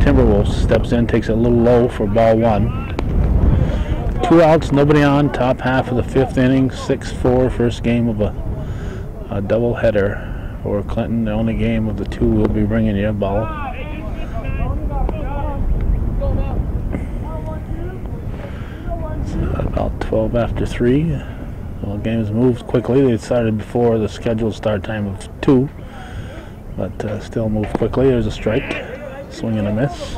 Timberwolves, steps in, takes it a little low for ball 1. 2 outs, nobody on, top half of the 5th inning, 6-4, first game of a double header for Clinton. The only game of the 2 we'll be bringing you. Ball. It's about 12 after 3. Well, the game's moved quickly. They started before the scheduled start time of 2. But still move quickly. There's a strike. Swing and a miss.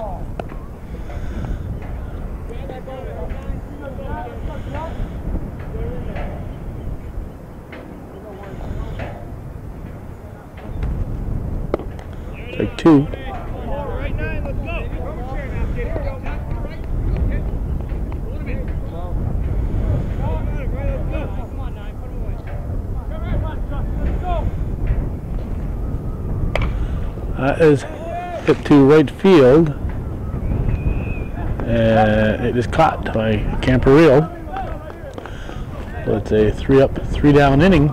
Take 2. That is hit to right field. It is caught by Camperillo. So it's a 3-up, 3-down inning.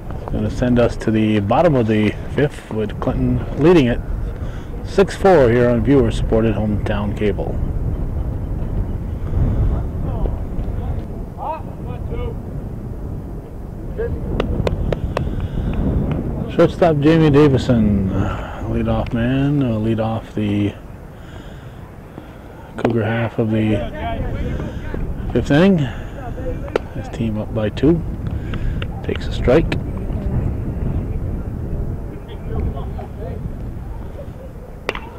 It's going to send us to the bottom of the 5th with Clinton leading it 6-4 here on viewer-supported hometown cable. Shortstop Jamie Davison, leadoff man, lead off the Cougar half of the 5th inning. His team up by 2. Takes a strike.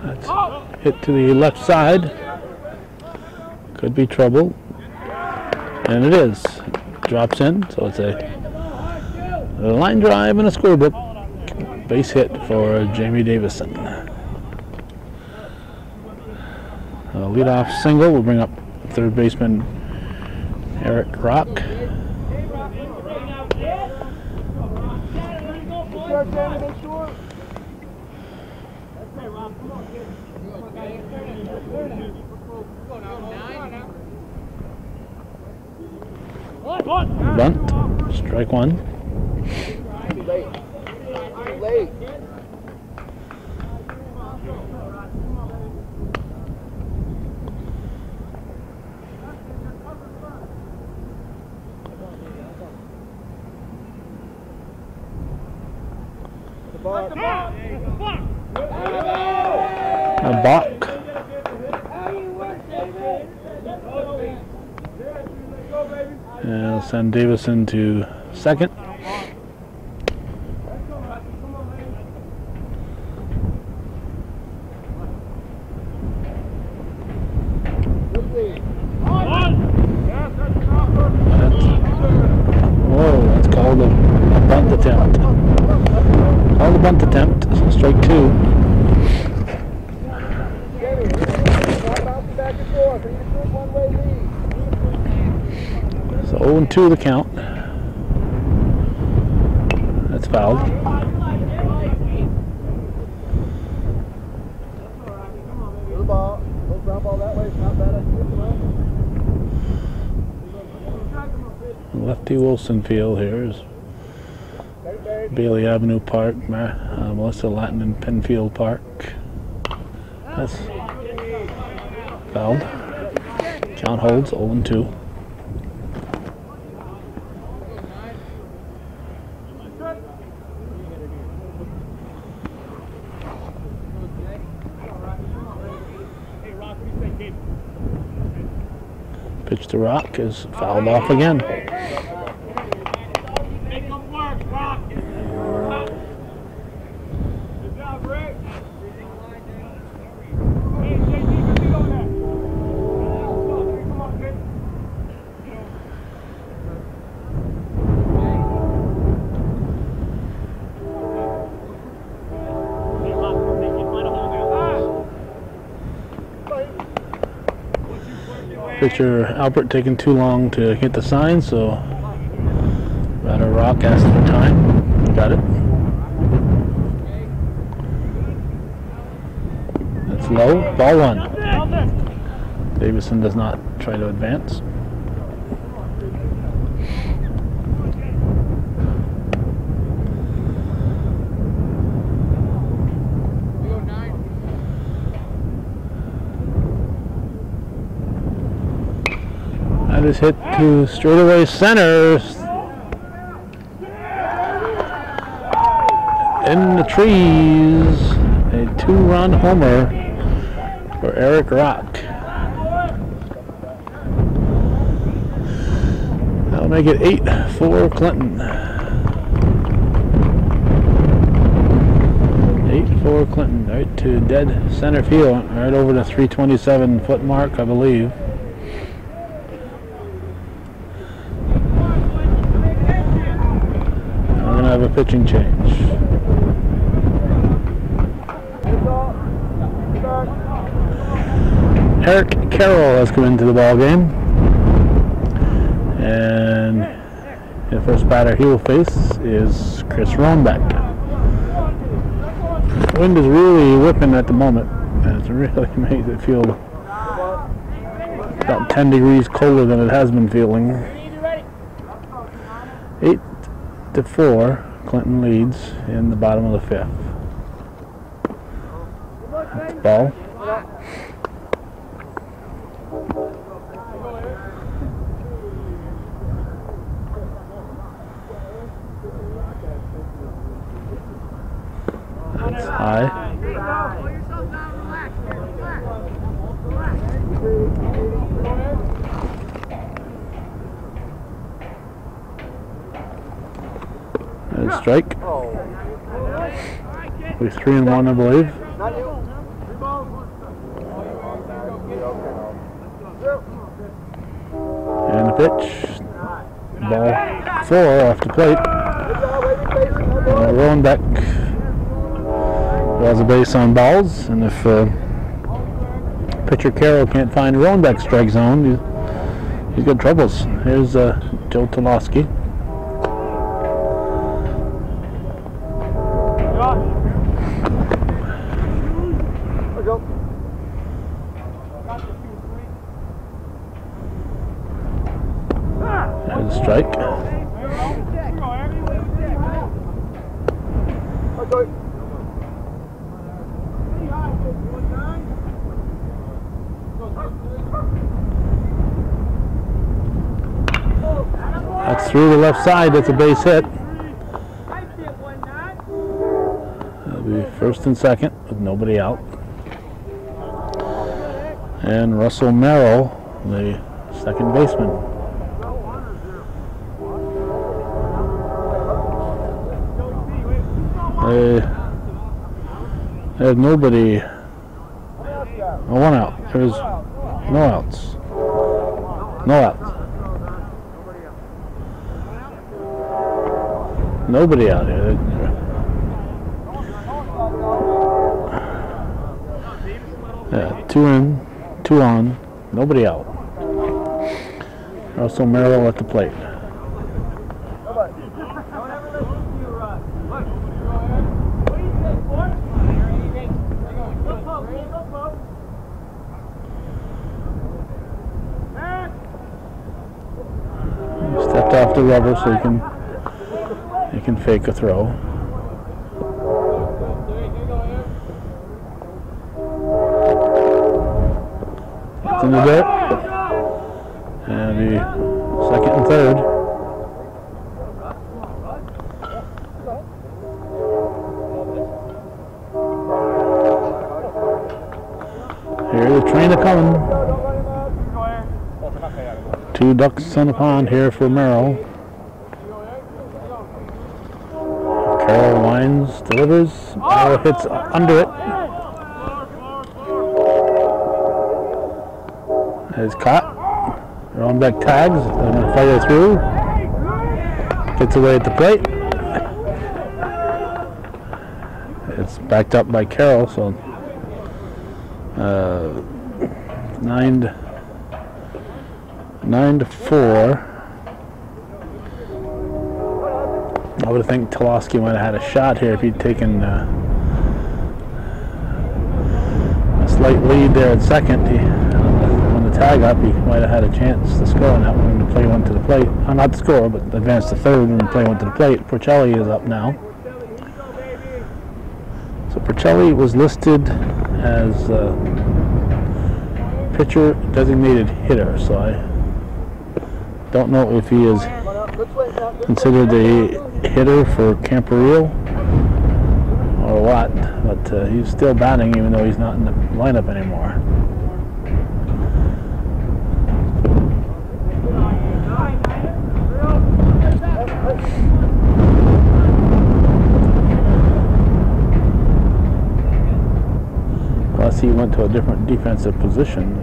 That's hit to the left side. Could be trouble. And it is. Drops in, so it's a line drive and a scorebook. Base hit for Jamie Davison. Leadoff single will bring up third baseman Eric Rock. Bunt. Strike one. Too late. Too late. A balk. And we'll send Davison to second. Whoa, that's called a bunt attempt. Called a bunt attempt. Strike two. So 0-2 the count. That's fouled. Lefty Wilson Field here is Bailey Avenue Park, Melissa Latin and Penfield Park. That's fouled. Count holds 0-2. Pitch to Rock is fouled off again. Pitcher Albert taking too long to hit the sign, so batter Rock asked for time. Got it. That's low. Ball one. Davison does not try to advance. That is hit to straightaway center. In the trees. A two-run homer for Eric Rock. That'll make it 8-4 Clinton. 8-4 Clinton. Right to dead center field. Right over the 327-foot mark, I believe. Have a pitching change. Eric Carroll has come into the ball game, and the first batter he will face is Chris Rohnbeck. The wind is really whipping at the moment, and it's really made it feel about 10 degrees colder than it has been feeling. 8-4. Clinton leads in the bottom of the fifth. That's the ball. That's high. And a strike. We're 3-1, I believe. And the pitch. Ball 4 off the plate. Rohnbeck draws a base on balls, and if pitcher Carroll can't find Rohnbeck's strike zone, he's got troubles. Here's Joe Tolosky. Strike. That's through the left side. That's a base hit. That'll be first and second with nobody out. And Russell Merrill, the second baseman. They have nobody. Oh, one out. There's no outs. No outs. Nobody out here. Yeah, 2 in, 2 on, nobody out. Russell Merrill at the plate. He stepped off the rubber so he can fake a throw. It's in the dirt. And the second and third. Here the train are coming. 2 ducks on the pond here for Merrill. Carroll winds, delivers, Merrill hits under it. Is caught. Adirondack tags. They're going to fire through. Gets away at the plate. It's backed up by Carroll, so 9-4. I would think Toloski might have had a shot here if he'd taken a slight lead there at second. On the tag up, he might have had a chance to score on that one and play one to the plate. Not to score, but advance to third and play one to the plate. Porcelli is up now. So Porcelli was listed as pitcher designated hitter, so I don't know if he is considered a hitter for Camporeal or what, but he's still batting even though he's not in the lineup anymore. Plus he went to a different defensive position.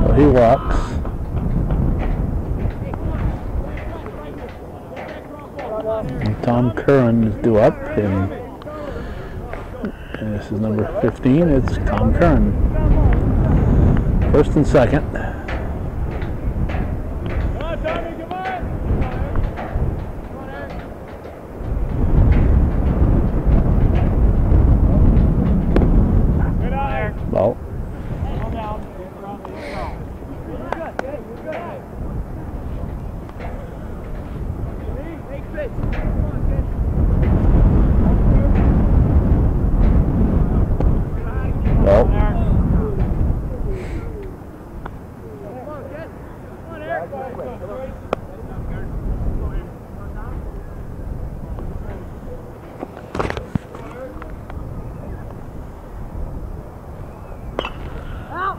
So he walks. And Tom Curran is due up, and this is number 15. It's Tom Curran. First and second. Ball.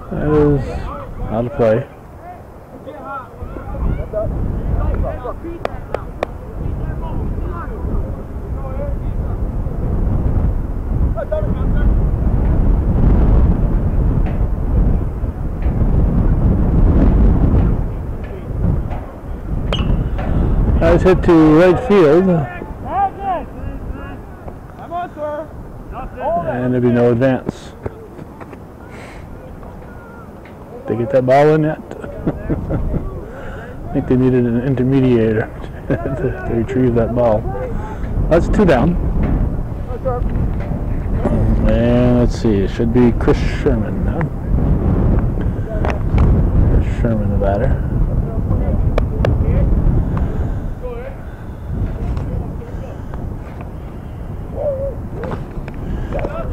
That is out of play. That was hit to right field. And there'll be no advance. They get that ball in yet? I think they needed an intermediator to retrieve that ball. That's 2 down. And let's see, it should be Chris Sherman. Huh? batter.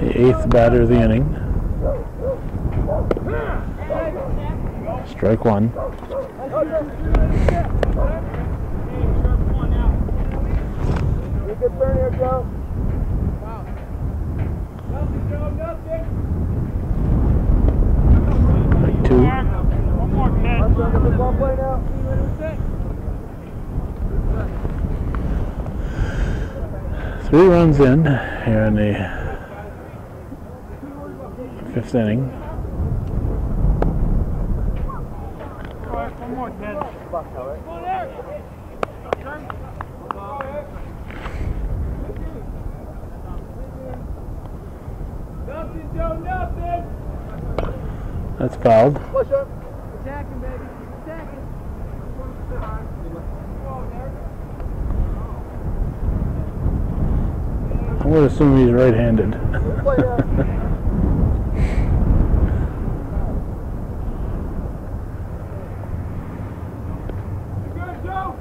The 8th batter of the inning. Strike one. Good turn here, Joe. Strike two. One more, Ken. Ball play now. 3 runs in here in the 5th inning. One more, Ken. Nothing, Joe, nothing. That's fouled. Push up. Attacking, baby. Attacking. I would assume he's right-handed. Play now. Good, Joe.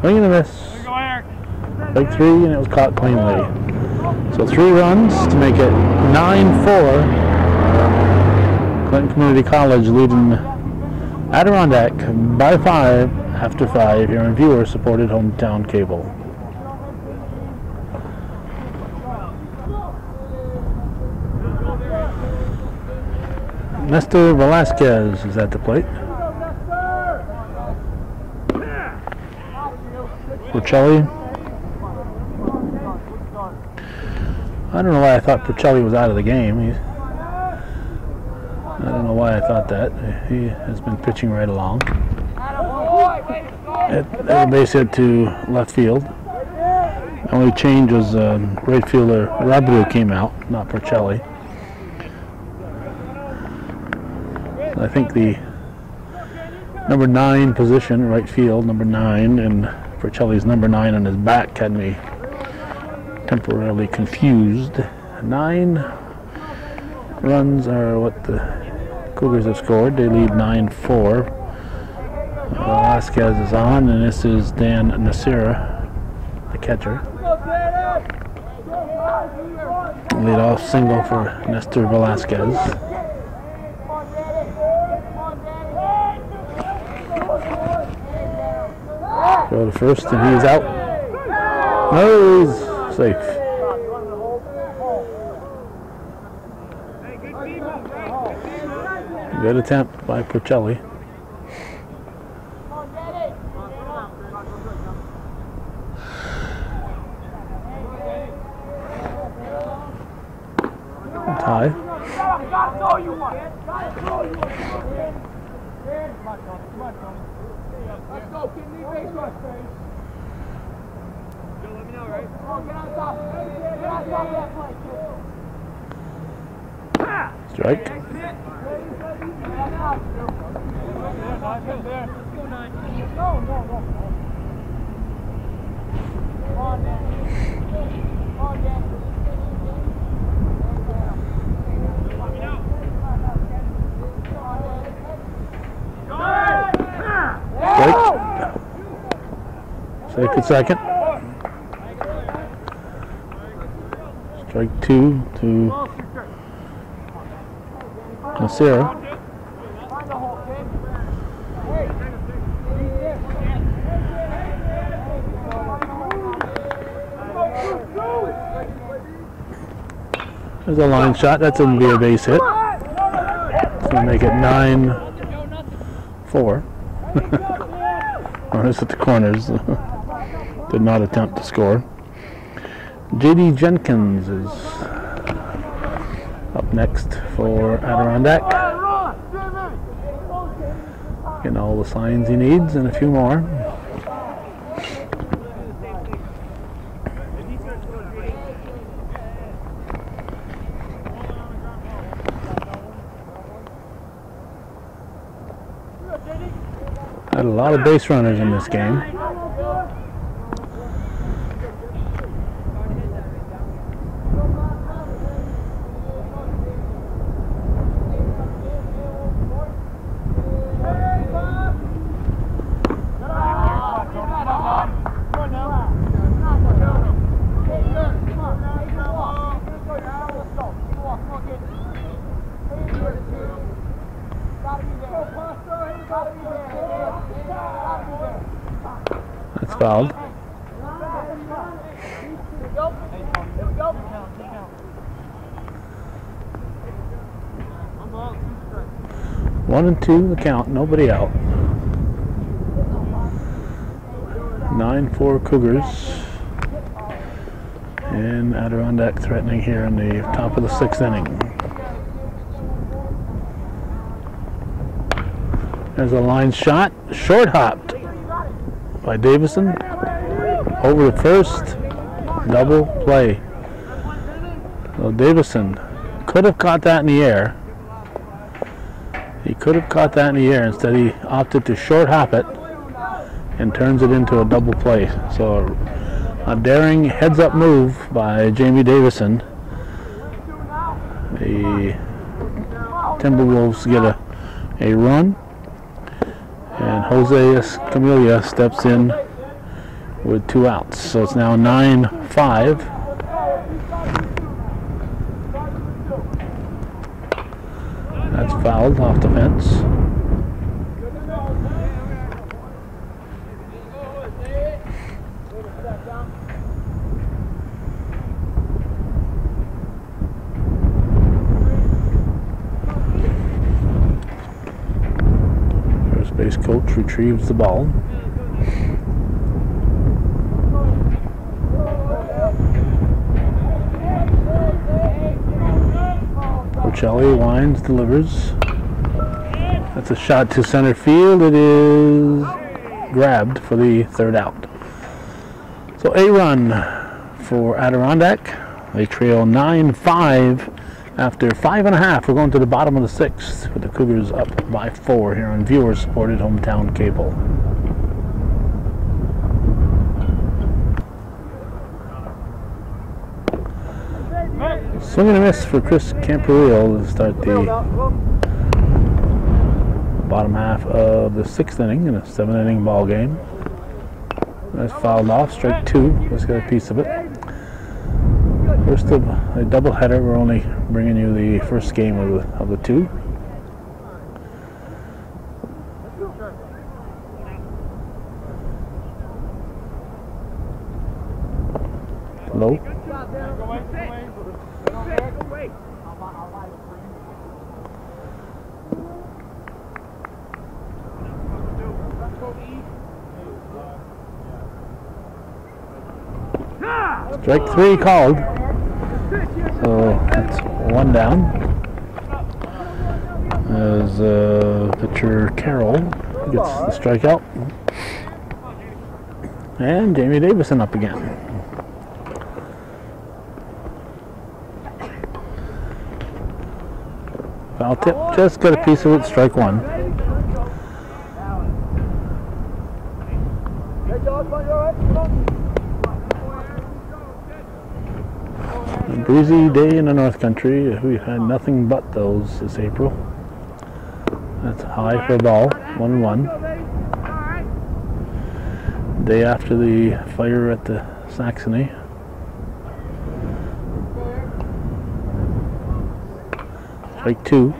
Swing and a miss. There you go, Eric. Strike 3, and it was caught cleanly. So 3 runs to make it 9-4. Clinton Community College leading Adirondack by 5 after 5 here on viewer-supported hometown cable. Nestor Velasquez is at the plate. Porcelli. I don't know why I thought Porcelli was out of the game. I don't know why I thought that. He has been pitching right along. At base hit to left field. The only change was right fielder Rabru came out, not Porcelli. I think the number 9 position, right field, number 9, and Porcelli's number 9 on his back had me temporarily confused. 9 runs are what the Cougars have scored. They lead 9-4. Velasquez is on, and this is Dan Nasira, the catcher. Lead off single for Nestor Velasquez. Go to first, and he is out. No, he's safe. Good attempt by Porcelli. Tie. Let's go, kid. Need base rush, baby. Joe, let me know, right? Oh, get on top. Get on top of that play, kid. Strike. Safe at second. Strike 2 to Nasira. There's a line shot. That's going to be a base hit. It's going to make it 9-4. Runners at the corners. Did not attempt to score. J.D. Jenkins is up next for Adirondack. Getting all the signs he needs and a few more. Had a lot of base runners in this game. fouled. Here we go. 1-2 the count, nobody out. 9-4 Cougars. And Adirondack threatening here in the top of the 6th inning. There's a line shot, short hopped by Davison. Over to first, double play. So Davison could have caught that in the air. He could have caught that in the air. Instead he opted to short hop it and turns it into a double play. So a daring heads up move by Jamie Davison. The Timberwolves get a run, and Jose Escamilla steps in with 2 outs. So it's now 9-5. That's fouled off the fence. First base coach retrieves the ball. Bocelli winds, delivers. That's a shot to center field. It is grabbed for the 3rd out. So a run for Adirondack. They trail 9-5 after 5.5. We're going to the bottom of the 6th with the Cougars up by 4 here on viewer-supported hometown cable. Swing and a miss for Chris Camporeal to start the bottom half of the 6th inning in a 7-inning ball game. That's fouled off, strike 2. Let's get a piece of it. First of a doubleheader. We're only bringing you the first game of the 2. Low. Strike 3 called. So that's 1 down. As pitcher Carroll gets the strikeout. And Jamie Davison up again. Foul tip, just got a piece of it, strike 1. A breezy day in the North Country. We've had nothing but those this April. That's high for a ball, 1-1. Day after the fire at the Saxony. Strike 2.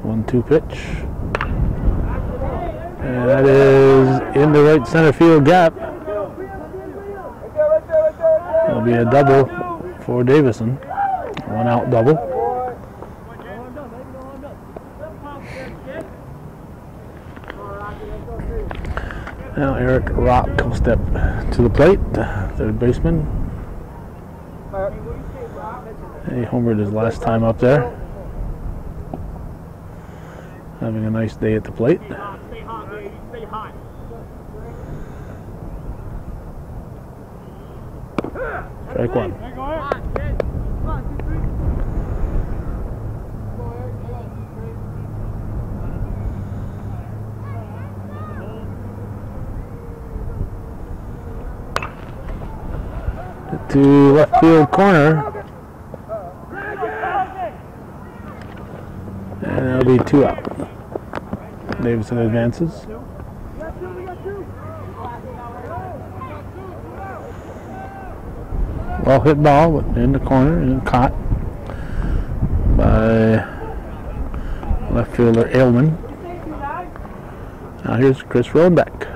One-two pitch. And that is in the right center field gap. It'll be a double for Davison. 1 out double. Now Eric Rock will step to the plate, 3rd baseman. He homered his last time up there. Having a nice day at the plate. Strike 1. To left field corner, and that'll be 2 out. Davison advances. Well hit ball in the corner and caught by left fielder Aylman. Now here's Chris Rodenbeck.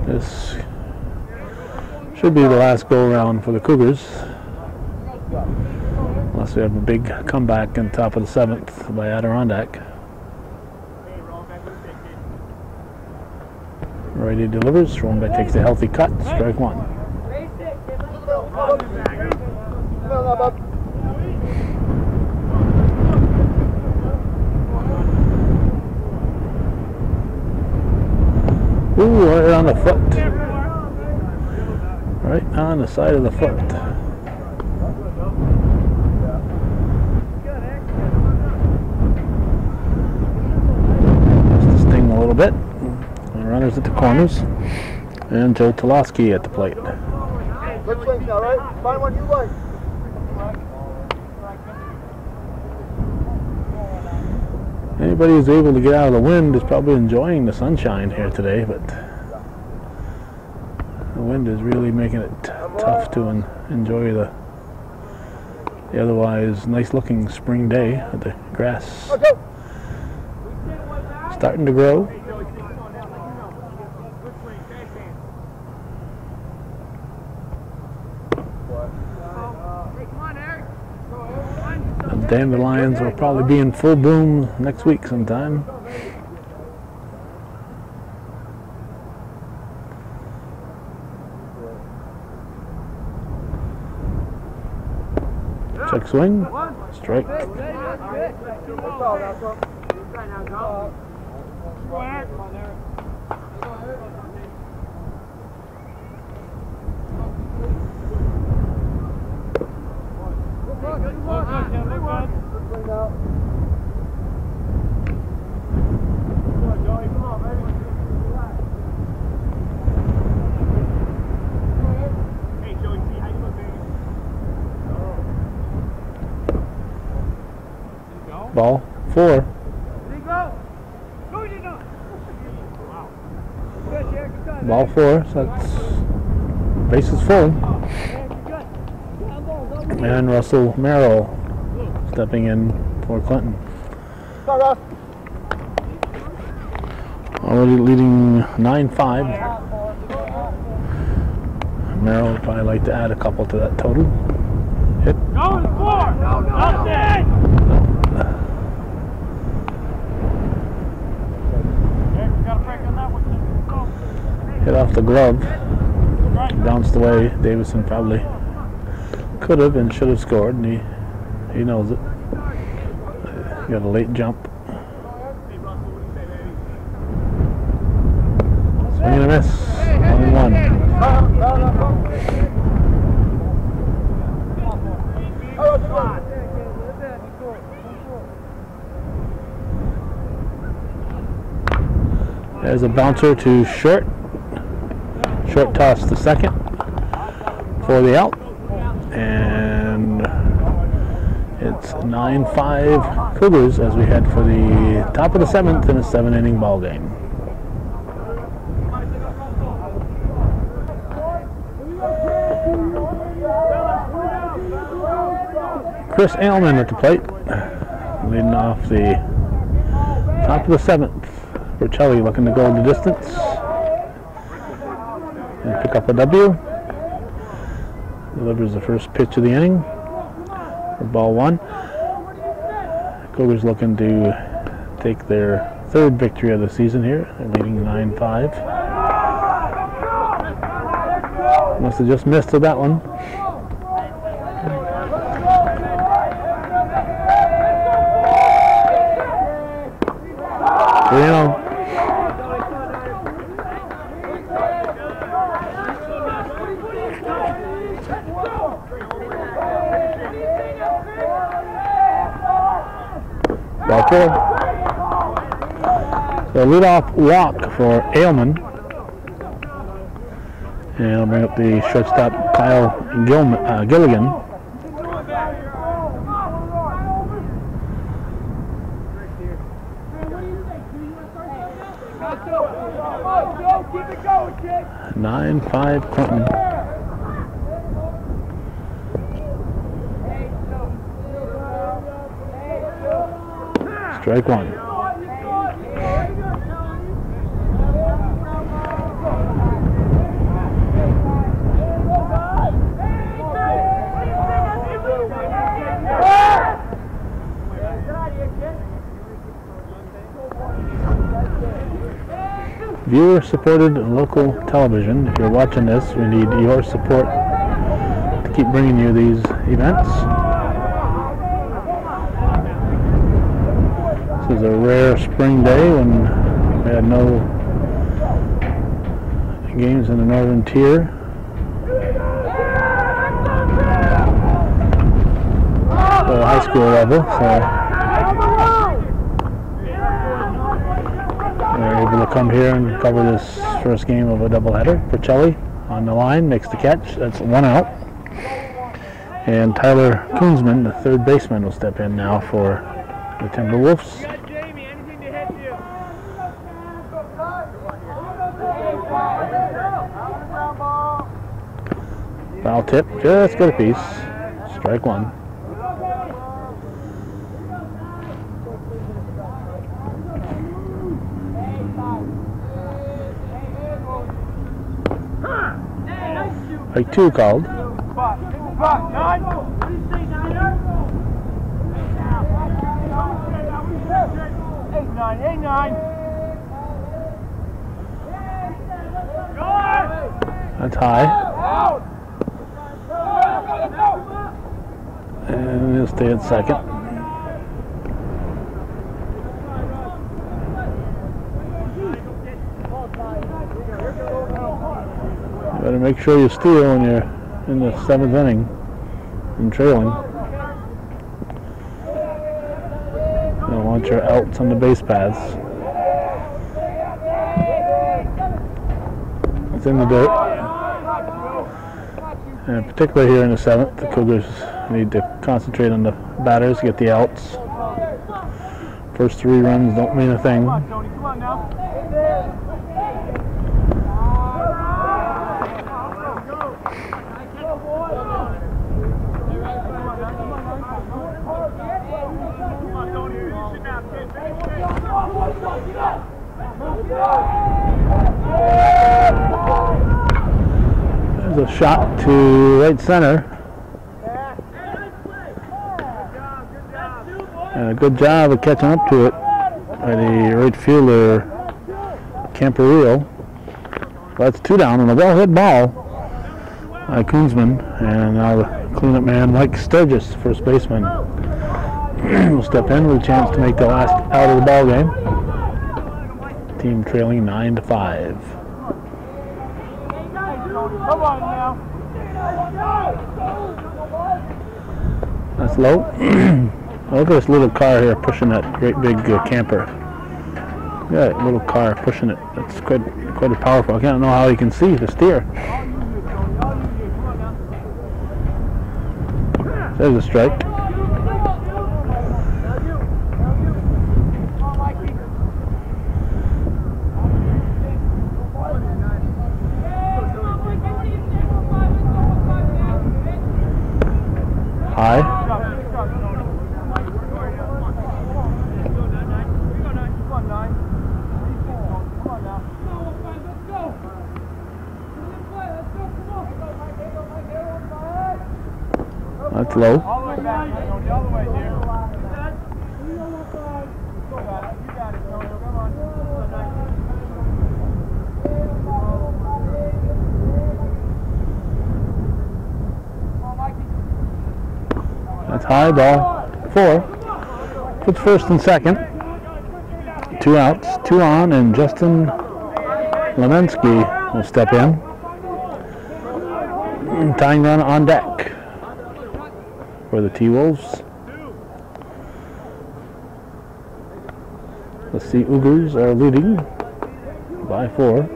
This should be the last go around for the Cougars, unless we have a big comeback in the top of the 7th by Adirondack. Righty delivers. Rodenbeck takes a healthy cut. Strike one. Ooh, right on the foot. Right on the side of the foot. Just to sting a little bit. Runners at the corners, and Joe Toloski at the plate. Good swing now, right? Find one you like. Anybody who's able to get out of the wind is probably enjoying the sunshine here today, but the wind is really making it tough to enjoy the otherwise nice-looking spring day with the grass starting to grow. Dandelions will probably be in full bloom next week sometime. Check swing, strike. Ball 4. Ball 4, so that's bases full. And Russell Merrill stepping in for Clinton. Already leading 9-5. Merrill would probably like to add a couple to that total. Hit. Hit off the glove. Bounced away. Davison probably could have and should have scored, and he knows it. Got a late jump. Swing and a miss. 1-1. There's a bouncer to short. Short toss to second for the out. And it's 9-5 Cougars as we head for the top of the 7th in a 7-inning ball game. Chris Aylman at the plate, leading off the top of the 7th. Bercelli looking to go the distance and pick up a W. Delivers the first pitch of the inning for ball 1. Cougars looking to take their 3rd victory of the season here. They're leading 9-5. Must have just missed with that one. Ball 4. So leadoff walk for Aylman. And I'll bring up the shortstop Kyle Gilligan. 9-5 Clinton. Strike one. Viewer-supported local television. If you're watching this, we need your support to keep bringing you these events. This is a rare spring day when we had no games in the Northern Tier. The high school level, so we're able to come here and cover this first game of a doubleheader. Percelli on the line, makes the catch. That's one out. And Tyler Koonsman, the third baseman, will step in now for the Timberwolves. Foul tip, just got a piece. Strike one. Strike two called. 8-9. That's high. And he'll stay at second. Better make sure you steal when you're in the 7th inning and trailing. You don't want your outs on the base paths. It's in the dirt. And particularly here in the 7th, the Cougars need to concentrate on the batters, get the outs. First 3 runs don't mean a thing. There's a shot to right center. And a good job of catching up to it by the right fielder, Camperillo. That's 2 down on a well-hit ball by Koonsman. And now the cleanup man, Mike Sturgis, first baseman, will step in with a chance to make the last out of the ball game. Team trailing 9-5. Come on now. That's low. Look at this little car here pushing that great big camper. Yeah, little car pushing it. That's quite powerful. I don't know how you can see the steer. There's a strike. High. That's low. All the way back, Tony. All the way, dear. You got it, Tony. Come on. That's high, ball 4. Puts first and second. 2 outs, 2 on, and Justin Lemensky will step in. Tying run on deck for the T-Wolves. The Sea Cougars are leading by 4.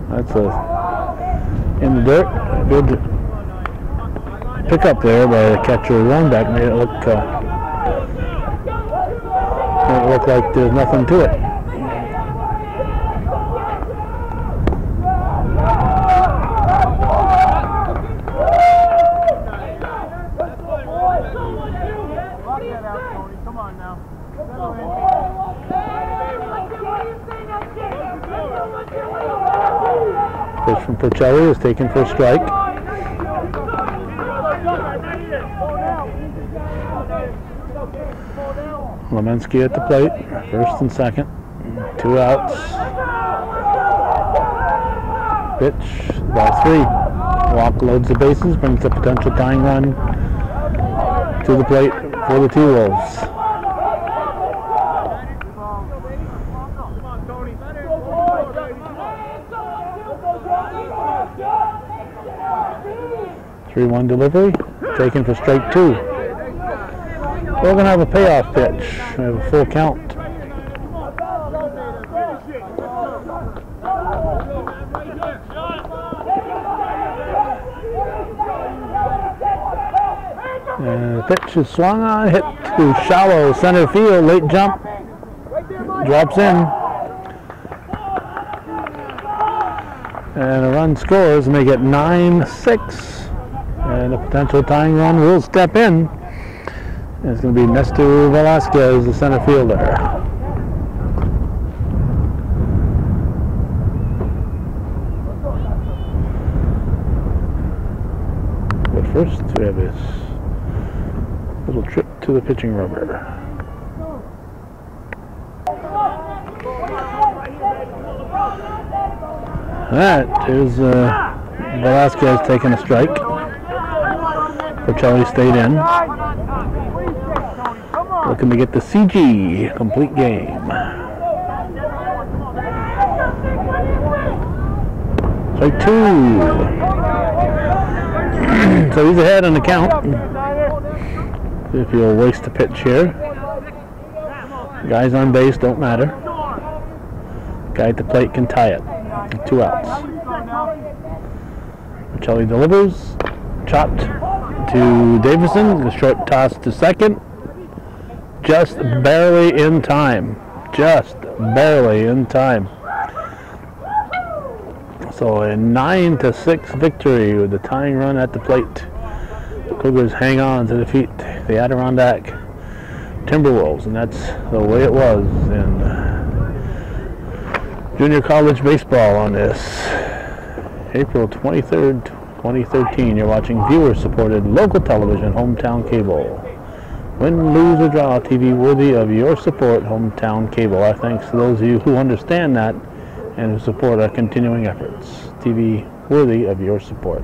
That's in the dirt. Good pickup there by the catcher Adirondack made it look like there's nothing to it. Pitch from Porcelli is taken for a strike. Lemensky at the plate, first and second, 2 outs. Pitch, ball 3. Walk loads the bases, brings the potential tying run to the plate for the T-Wolves. Three 3-1 delivery, taken for strike 2. We're going to have a payoff pitch. We have a full count. And the pitch is swung on, hit to shallow center field, late jump, drops in. And a run scores, make it 9-6. And a potential tying run will step in. And it's going to be Nestor Velasquez, the center fielder. But first, we have this little trip to the pitching rubber. That is Velasquez taking a strike. Porcelli stayed in. Looking to get the CG complete game. Strike 2. So he's ahead on the count. See if he'll waste a pitch here. Guys on base don't matter. Guy at the plate can tie it. 2 outs. Porcelli delivers. Chopped to Davison. The short toss to second. Just barely in time. Just barely in time. So a 9-6 victory with the tying run at the plate. The Cougars hang on to defeat the Adirondack Timberwolves, and that's the way it was in junior college baseball on this April 23rd, 2013. You're watching viewer-supported local television, Hometown Cable. Win, lose, or draw, TV worthy of your support, Hometown Cable. Our thanks to those of you who understand that and who support our continuing efforts. TV worthy of your support.